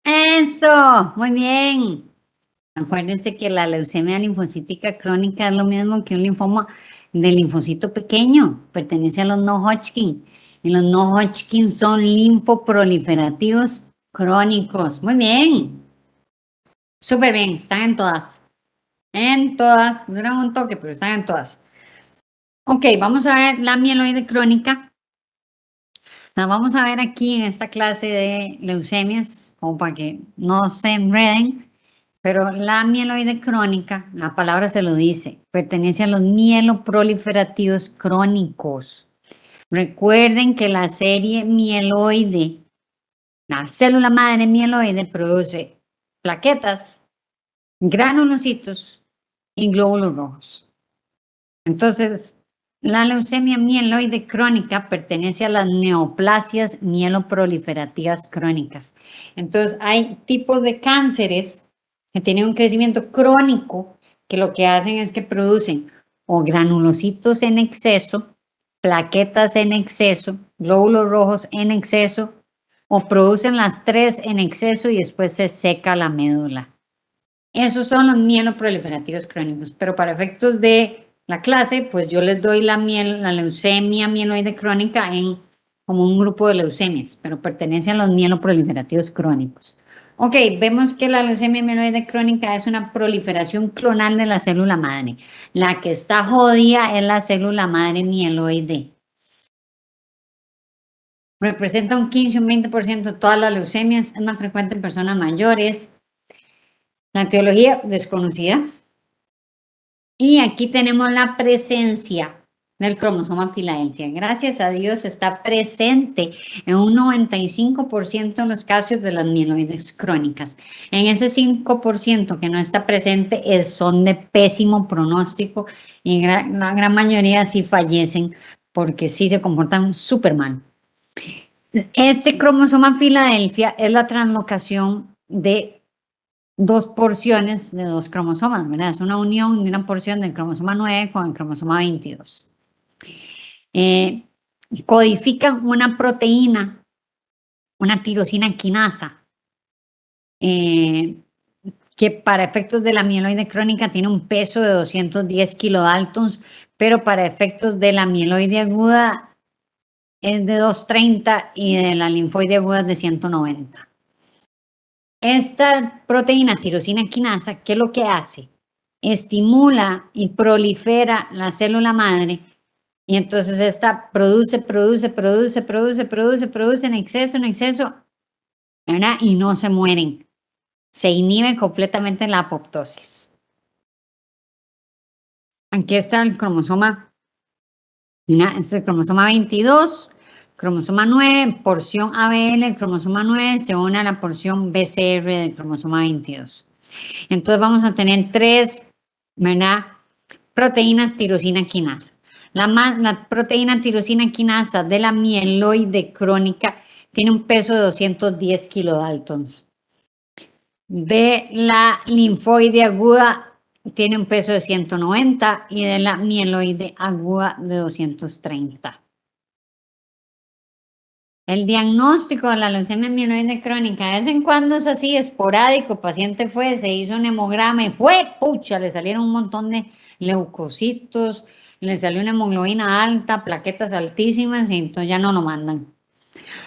Eso, muy bien. Acuérdense que la leucemia linfocítica crónica es lo mismo que un linfoma de linfocito pequeño, pertenece a los no Hodgkin. Y los no Hodgkin son linfoproliferativos Crónicos. Muy bien. Súper bien. Están en todas. En todas. Duran un toque, pero están en todas. Ok, vamos a ver la mieloide crónica. La vamos a ver aquí en esta clase de leucemias, como para que no se enreden. Pero la mieloide crónica, la palabra se lo dice, pertenece a los mieloproliferativos crónicos. Recuerden que la serie mieloide, la célula madre mieloide, produce plaquetas, granulocitos y glóbulos rojos. Entonces, la leucemia mieloide crónica pertenece a las neoplasias mieloproliferativas crónicas. Entonces, hay tipos de cánceres que tienen un crecimiento crónico que lo que hacen es que producen o granulocitos en exceso, plaquetas en exceso, glóbulos rojos en exceso, o producen las tres en exceso y después se seca la médula. Esos son los mieloproliferativos crónicos, pero para efectos de la clase, pues yo les doy la leucemia mieloide crónica en como un grupo de leucemias, pero pertenece a los mieloproliferativos crónicos. Ok, vemos que la leucemia mieloide crónica es una proliferación clonal de la célula madre. La que está jodida es la célula madre mieloide. Representa un 15 o un 20% de todas las leucemias, es más frecuente en personas mayores. La etiología desconocida. Y aquí tenemos la presencia del cromosoma Filadelfia. Gracias a Dios está presente en un 95% de los casos de las mieloides crónicas. En ese 5% que no está presente son de pésimo pronóstico y la gran mayoría sí fallecen porque sí se comportan súper mal. Este cromosoma Filadelfia es la translocación de dos porciones de dos cromosomas, ¿verdad? Es una unión de una porción del cromosoma 9 con el cromosoma 22. Eh, Codifican una proteína, una tirosina quinasa, eh, que para efectos de la mieloide crónica tiene un peso de 210 kilodaltons, pero para efectos de la mieloide aguda es de 230 y de la linfoide aguda es de 190. Esta proteína tirosina quinasa, ¿qué es lo que hace? Estimula y prolifera la célula madre y entonces esta produce en exceso, ¿verdad? Y no se mueren. Se inhibe completamente la apoptosis. Aquí está el cromosoma, este es el cromosoma 22, cromosoma 9, porción ABL, el cromosoma 9 se une a la porción BCR del cromosoma 22. Entonces vamos a tener tres, ¿verdad? Proteínas tirosina quinasa. La proteína tirosina quinasa de la mieloide crónica tiene un peso de 210 kilodaltons. De la linfoide aguda tiene un peso de 190 y de la mieloide aguda de 230. El diagnóstico de la leucemia mieloide crónica de vez en cuando es así, esporádico. Paciente fue, se hizo un hemograma y fue, pucha, le salieron un montón de leucocitos, le salió una hemoglobina alta, plaquetas altísimas y entonces ya no lo mandan.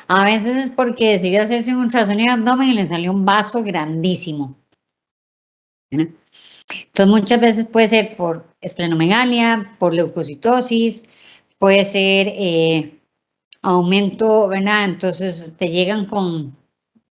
A veces es porque decidió hacerse un ultrasonido de abdomen y le salió un vaso grandísimo. ¿Verdad? Entonces muchas veces puede ser por esplenomegalia, por leucocitosis, puede ser aumento, ¿verdad? Entonces te llegan con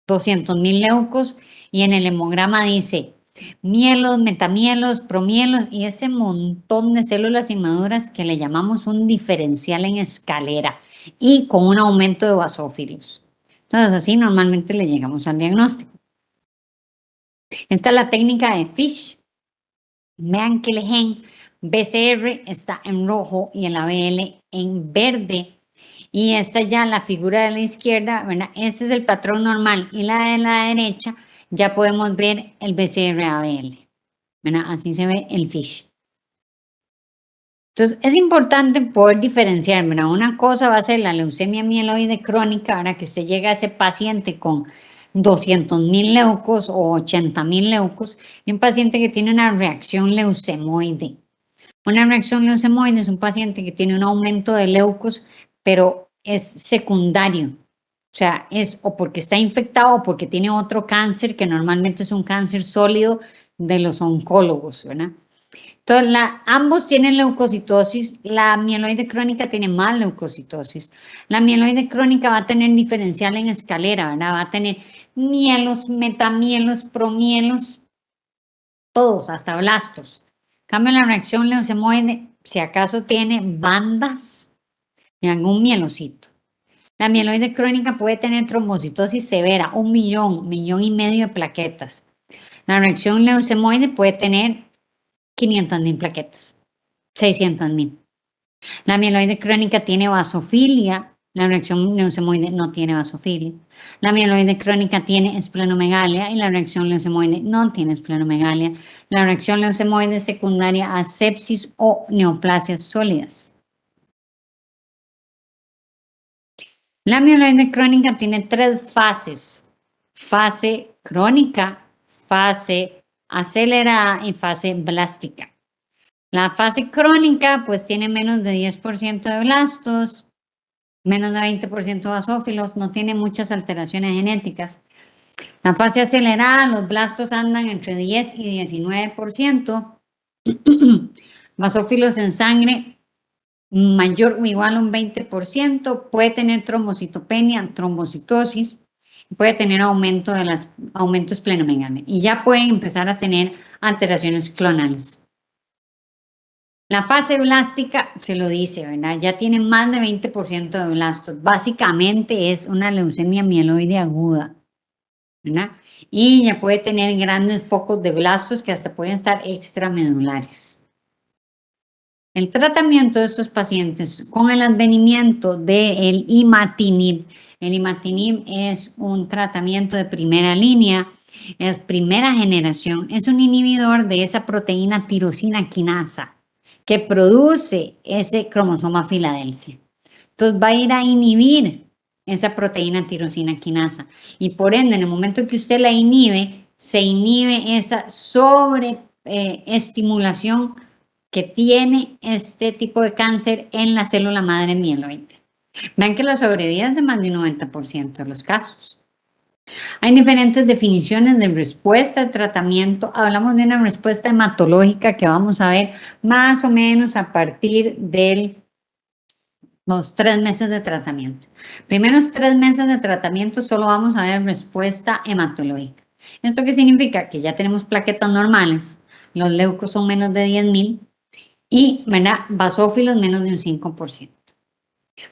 200.000 leucos y en el hemograma dice mielos, metamielos, promielos y ese montón de células inmaduras que le llamamos un diferencial en escalera y con un aumento de basófilos. Entonces así normalmente le llegamos al diagnóstico. Esta es la técnica de Fish. Vean que el gen BCR está en rojo y el ABL en verde. Y esta ya la figura de la izquierda, ¿verdad? Este es el patrón normal. Y la de la derecha ya podemos ver el BCR-ABL, ¿verdad? Así se ve el FISH. Entonces, es importante poder diferenciar, ¿verdad? Una cosa va a ser la leucemia mieloide crónica, ahora que usted llega a ese paciente con 200.000 leucos o 80.000 leucos, y un paciente que tiene una reacción leucemoide. Una reacción leucemoide es un paciente que tiene un aumento de leucos, pero es secundario. O sea, es o porque está infectado o porque tiene otro cáncer, que normalmente es un cáncer sólido de los oncólogos, ¿verdad? Entonces, ambos tienen leucocitosis. La mieloide crónica tiene más leucocitosis. La mieloide crónica va a tener diferencial en escalera, ¿verdad? Va a tener mielos, metamielos, promielos, todos, hasta blastos. En cambio, la reacción leucemoide, si acaso tiene bandas y algún mielocito. La mieloide crónica puede tener trombocitosis severa, 1 millón, 1,5 millones de plaquetas. La reacción leucemoide puede tener 500,000 plaquetas, 600,000. La mieloide crónica tiene vasofilia, la reacción leucemoide no tiene vasofilia. La mieloide crónica tiene esplenomegalia y la reacción leucemoide no tiene esplenomegalia. La reacción leucemoide es secundaria a sepsis o neoplasias sólidas. La mieloide crónica tiene 3 fases: fase crónica, fase acelerada y fase blástica. La fase crónica pues tiene menos de 10% de blastos, menos de 20% basófilos, no tiene muchas alteraciones genéticas. La fase acelerada, los blastos andan entre 10 y 19%, basófilos en sangre mayor o igual a un 20%, puede tener trombocitopenia, trombocitosis, puede tener aumento esplenomegalia y ya pueden empezar a tener alteraciones clonales. La fase blástica se lo dice, ¿verdad? Ya tiene más de 20% de blastos. Básicamente es una leucemia mieloide aguda, ¿verdad? Y ya puede tener grandes focos de blastos que hasta pueden estar extramedulares. El tratamiento de estos pacientes con el advenimiento del imatinib. El imatinib es un tratamiento de primera línea, es primera generación, es un inhibidor de esa proteína tirosina quinasa que produce ese cromosoma Filadelfia. Entonces va a ir a inhibir esa proteína tirosina quinasa y por ende en el momento que usted la inhibe, se inhibe esa sobreestimulación que tiene este tipo de cáncer en la célula madre mieloide. Vean que la sobrevida es de más de un 90% de los casos. Hay diferentes definiciones de respuesta de tratamiento. Hablamos de una respuesta hematológica que vamos a ver más o menos a partir de los 3 meses de tratamiento. Primeros 3 meses de tratamiento solo vamos a ver respuesta hematológica. ¿Esto qué significa? Que ya tenemos plaquetas normales, los leucos son menos de 10,000 y, ¿verdad?, basófilos menos de un 5%.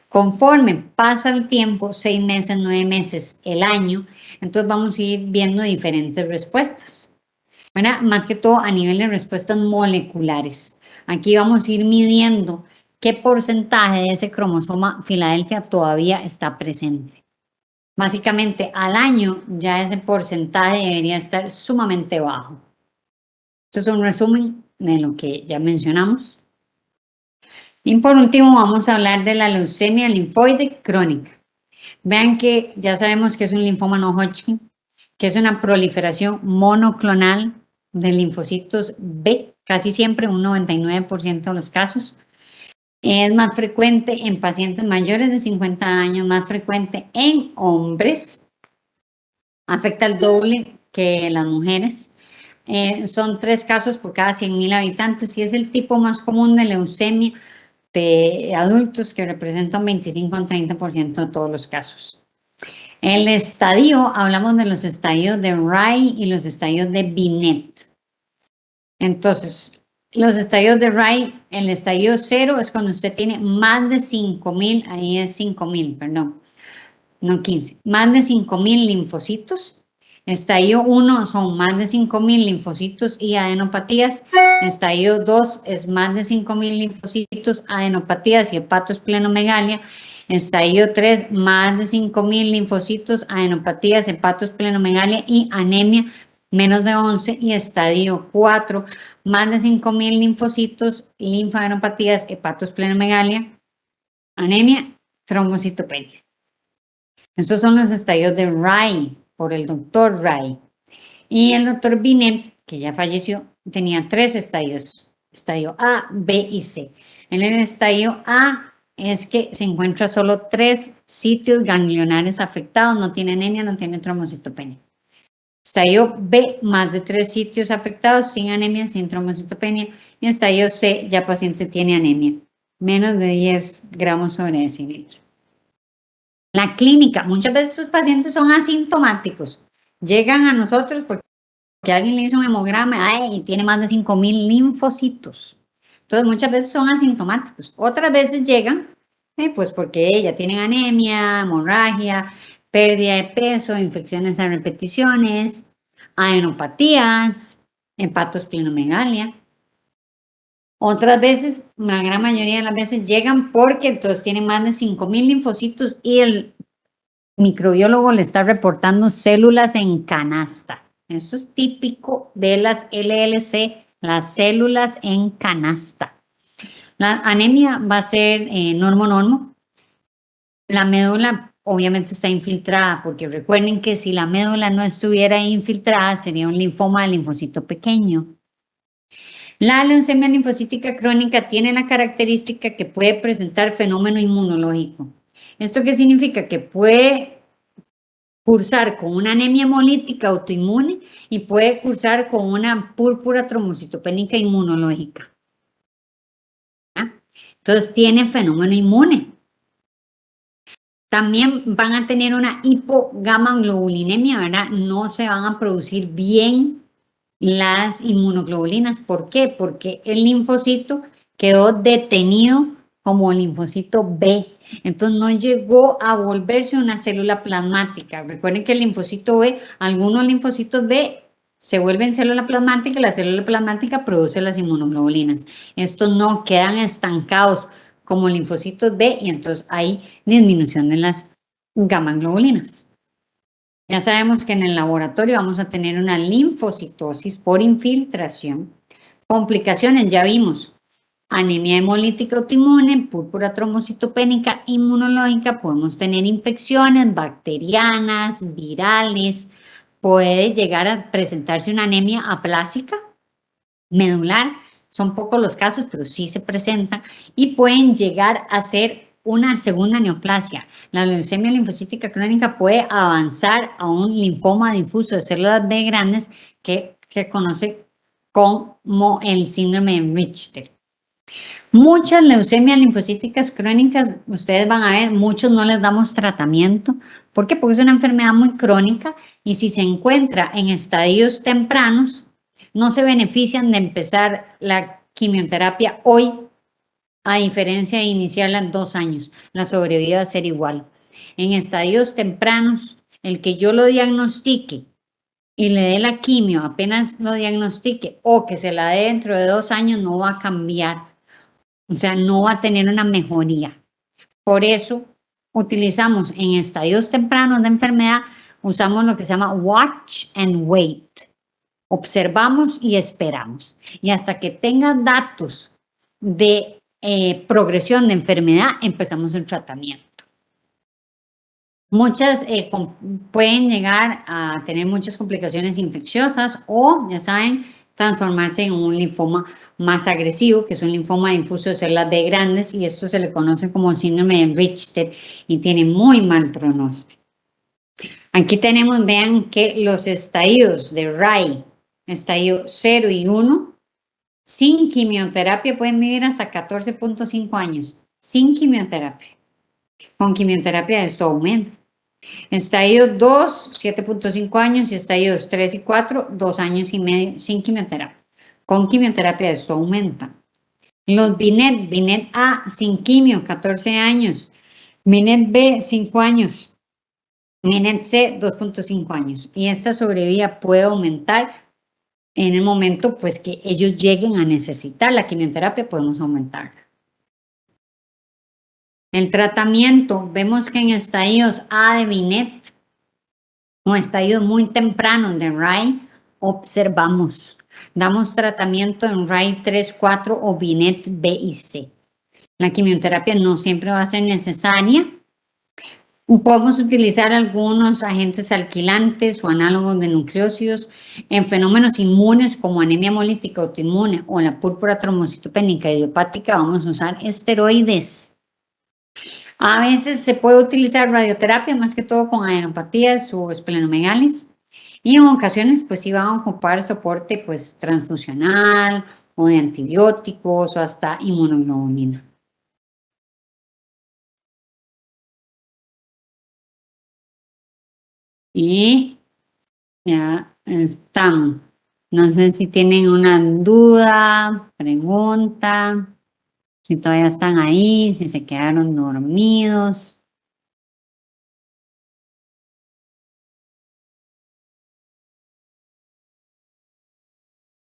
Conforme pasa el tiempo, 6 meses, 9 meses, el año, entonces vamos a ir viendo diferentes respuestas, ¿verdad? Más que todo a nivel de respuestas moleculares. Aquí vamos a ir midiendo qué porcentaje de ese cromosoma Filadelfia todavía está presente. Básicamente, al año ya ese porcentaje debería estar sumamente bajo. Esto es un resumen de lo que ya mencionamos. Y por último vamos a hablar de la leucemia linfoide crónica. Vean que ya sabemos que es un linfoma no Hodgkin, que es una proliferación monoclonal de linfocitos B, casi siempre un 99% de los casos. Es más frecuente en pacientes mayores de 50 años, más frecuente en hombres, afecta el doble que las mujeres. Son 3 casos por cada 100,000 habitantes y es el tipo más común de leucemia de adultos que representan 25 al 30% de todos los casos. El estadio, hablamos de los estadios de Rye y los estadios de Binet. Entonces, los estadios de Rye, el estadio 0 es cuando usted tiene más de 5,000, ahí es 5,000, perdón, no 15, más de 5,000 linfocitos. Estadio 1 son más de 5,000 linfocitos y adenopatías. Estadio 2 es más de 5,000 linfocitos, adenopatías y hepatosplenomegalia. Estadio 3, más de 5,000 linfocitos, adenopatías, hepatosplenomegalia y anemia menos de 11. Y estadio 4, más de 5,000 linfocitos, linfadenopatías, hepatosplenomegalia, anemia, trombocitopenia. Estos son los estadios de Rye, por el doctor Rye. Y el doctor Binet, que ya falleció, tenía 3 estadios, estadio A, B y C. En el estadio A es que se encuentra solo 3 sitios ganglionares afectados, no tiene anemia, no tiene trombocitopenia. Estadio B, más de 3 sitios afectados, sin anemia, sin trombocitopenia. Y estadio C, ya paciente tiene anemia, menos de 10 gramos sobre decilitro. La clínica, muchas veces estos pacientes son asintomáticos. Llegan a nosotros porque alguien le hizo un hemograma y tiene más de 5.000 linfocitos. Entonces, muchas veces son asintomáticos. Otras veces llegan, pues porque ya tienen anemia, hemorragia, pérdida de peso, infecciones a repeticiones, adenopatías, hepatosplenomegalia. Otras veces, la gran mayoría de las veces llegan porque entonces tienen más de 5.000 linfocitos y el microbiólogo le está reportando células en canasta. Esto es típico de las LLC, las células en canasta. La anemia va a ser normo-normo. La médula obviamente está infiltrada, porque recuerden que si la médula no estuviera infiltrada, sería un linfoma de linfocito pequeño. La leucemia linfocítica crónica tiene la característica que puede presentar fenómeno inmunológico. ¿Esto qué significa? Que puede cursar con una anemia hemolítica autoinmune y puede cursar con una púrpura trombocitopénica inmunológica. ¿Ah? Entonces tiene fenómeno inmune. También van a tener una hipogamaglobulinemia, ¿verdad? No se van a producir bien las inmunoglobulinas. ¿Por qué? Porque el linfocito quedó detenido como linfocito B. Entonces no llegó a volverse una célula plasmática. Recuerden que el linfocito B, algunos linfocitos B se vuelven célula plasmática y la célula plasmática produce las inmunoglobulinas. Estos no quedan estancados como linfocitos B y entonces hay disminución de las gamma globulinas. Ya sabemos que en el laboratorio vamos a tener una linfocitosis por infiltración. Complicaciones, ya vimos, anemia hemolítica autoinmune, púrpura trombocitopénica inmunológica, podemos tener infecciones bacterianas, virales, puede llegar a presentarse una anemia aplásica, medular, son pocos los casos, pero sí se presentan y pueden llegar a ser una segunda neoplasia. La leucemia linfocítica crónica puede avanzar a un linfoma difuso de células B grandes que se conoce como el síndrome de Richter. Muchas leucemias linfocíticas crónicas, ustedes van a ver, muchos no les damos tratamiento. ¿Por qué? Porque es una enfermedad muy crónica y si se encuentra en estadios tempranos, no se benefician de empezar la quimioterapia hoy, a diferencia de iniciarla en 2 años. La sobrevida va a ser igual. En estadios tempranos, el que yo lo diagnostique y le dé la quimio, apenas lo diagnostique, o que se la dé dentro de 2 años, no va a cambiar. O sea, no va a tener una mejoría. Por eso utilizamos en estadios tempranos de enfermedad, usamos lo que se llama watch and wait. Observamos y esperamos. Y hasta que tenga datos de progresión de enfermedad, empezamos el tratamiento. Muchas pueden llegar a tener muchas complicaciones infecciosas o, ya saben, transformarse en un linfoma más agresivo, que es un linfoma difuso de células B grandes, y esto se le conoce como síndrome de Richter y tiene muy mal pronóstico. Aquí tenemos, vean que los estadios de RAI, estadio 0 y 1, sin quimioterapia pueden vivir hasta 14.5 años, sin quimioterapia. Con quimioterapia esto aumenta. Estadio 2, 7.5 años y estadios 3 y 4, 2 años y medio sin quimioterapia. Con quimioterapia esto aumenta. Los Binet A sin quimio, 14 años. Binet B, 5 años. Binet C, 2.5 años. Y esta sobrevida puede aumentar en el momento pues que ellos lleguen a necesitar la quimioterapia, podemos aumentarla. El tratamiento, vemos que en estadios A de Binet o estadios muy tempranos de RAI, observamos. Damos tratamiento en RAI 3, 4 o Binets B y C. La quimioterapia no siempre va a ser necesaria. Podemos utilizar algunos agentes alquilantes o análogos de nucleócidos en fenómenos inmunes como anemia hemolítica autoinmune o la púrpura trombocitopénica idiopática. Vamos a usar esteroides. A veces se puede utilizar radioterapia, más que todo con adenopatías o esplenomegalis. Y en ocasiones, pues sí van a ocupar soporte, pues, transfusional o de antibióticos o hasta inmunoglobulina. Y ya estamos. No sé si tienen una duda, pregunta, si todavía están ahí, si se quedaron dormidos.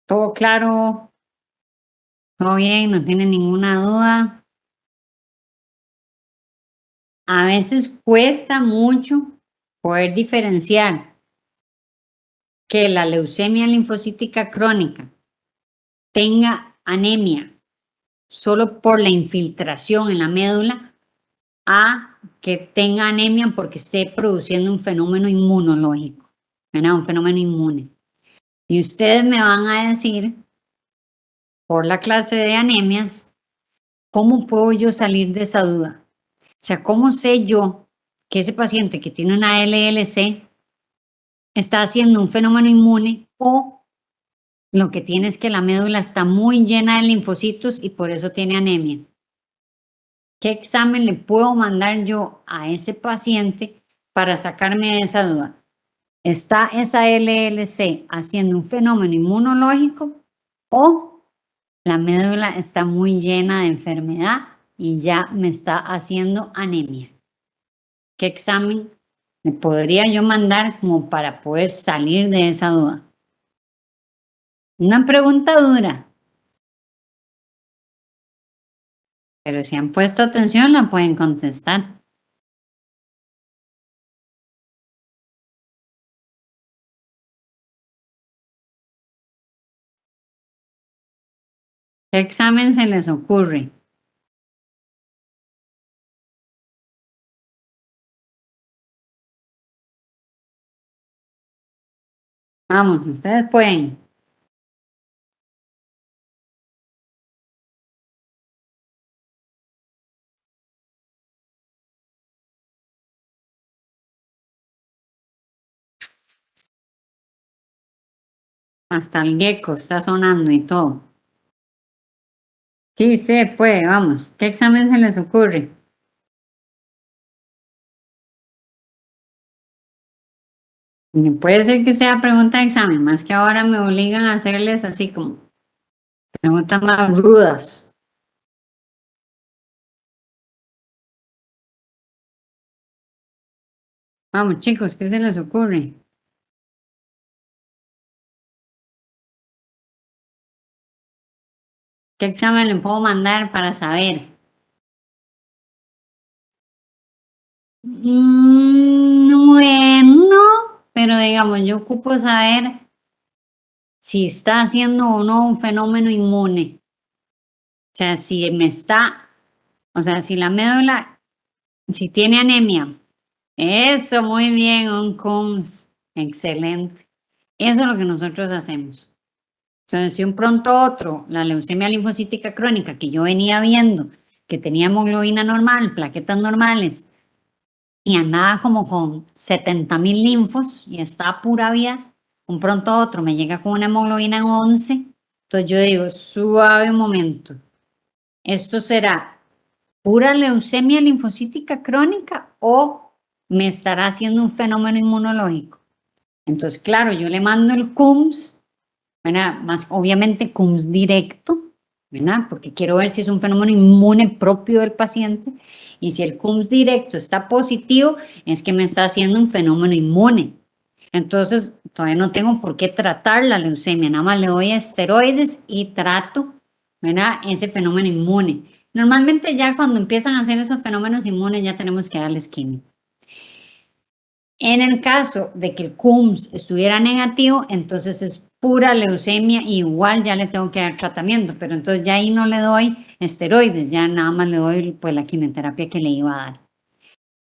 ¿Todo claro? ¿Todo bien? ¿No tienen ninguna duda? A veces cuesta mucho poder diferenciar que la leucemia linfocítica crónica tenga anemia solo por la infiltración en la médula a que tenga anemia porque esté produciendo un fenómeno inmunológico, ¿verdad? Un fenómeno inmune. Y ustedes me van a decir, por la clase de anemias, ¿cómo puedo yo salir de esa duda? O sea, ¿cómo sé yo que ese paciente que tiene una LLC está haciendo un fenómeno inmune o lo que tiene es que la médula está muy llena de linfocitos y por eso tiene anemia? ¿Qué examen le puedo mandar yo a ese paciente para sacarme de esa duda? ¿Está esa LLC haciendo un fenómeno inmunológico o la médula está muy llena de enfermedad y ya me está haciendo anemia? ¿Qué examen le podría yo mandar como para poder salir de esa duda? Una pregunta dura, pero si han puesto atención la pueden contestar. ¿Qué examen se les ocurre? Vamos, ustedes pueden. Hasta el gecko está sonando y todo. Sí, se puede, vamos. ¿Qué examen se les ocurre? Y puede ser que sea pregunta de examen, más que ahora me obligan a hacerles así como preguntas más rudas. Vamos, chicos, ¿qué se les ocurre? ¿Qué examen le puedo mandar para saber? Bueno, pero digamos, yo ocupo saber si está haciendo o no un fenómeno inmune. O sea, si me está, o sea, si la médula, si tiene anemia. Eso, muy bien, un CUMS. Excelente. Eso es lo que nosotros hacemos. Entonces, si un pronto otro, la leucemia linfocítica crónica que yo venía viendo, que tenía hemoglobina normal, plaquetas normales, y andaba como con 70.000 linfos y está pura vida, un pronto otro me llega con una hemoglobina en 11, entonces yo digo, suave un momento, ¿esto será pura leucemia linfocítica crónica o me estará haciendo un fenómeno inmunológico? Entonces, claro, yo le mando el CUMS, ¿verdad? Más obviamente CUMS directo, ¿verdad? Porque quiero ver si es un fenómeno inmune propio del paciente. Y si el CUMS directo está positivo, es que me está haciendo un fenómeno inmune. Entonces, todavía no tengo por qué tratar la leucemia, nada más le doy esteroides y trato, ¿verdad? Ese fenómeno inmune. Normalmente ya cuando empiezan a hacer esos fenómenos inmunes ya tenemos que darles quimio. En el caso de que el CUMS estuviera negativo, entonces es pura leucemia, igual ya le tengo que dar tratamiento, pero entonces ya ahí no le doy esteroides, ya nada más le doy pues la quimioterapia que le iba a dar.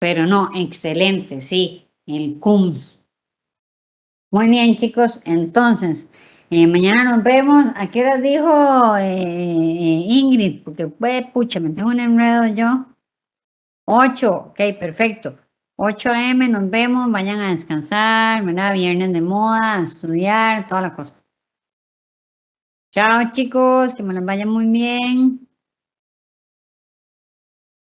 Pero no, excelente, sí, el CUMS. Muy bien, chicos, entonces, mañana nos vemos. ¿A qué hora dijo Ingrid? Porque, pues, pucha, me tengo un enredo yo. 8, ok, perfecto. 8 a.m. nos vemos, vayan a descansar, ¿verdad? Viernes de moda, a estudiar, toda la cosa. Chao chicos, que me les vaya muy bien.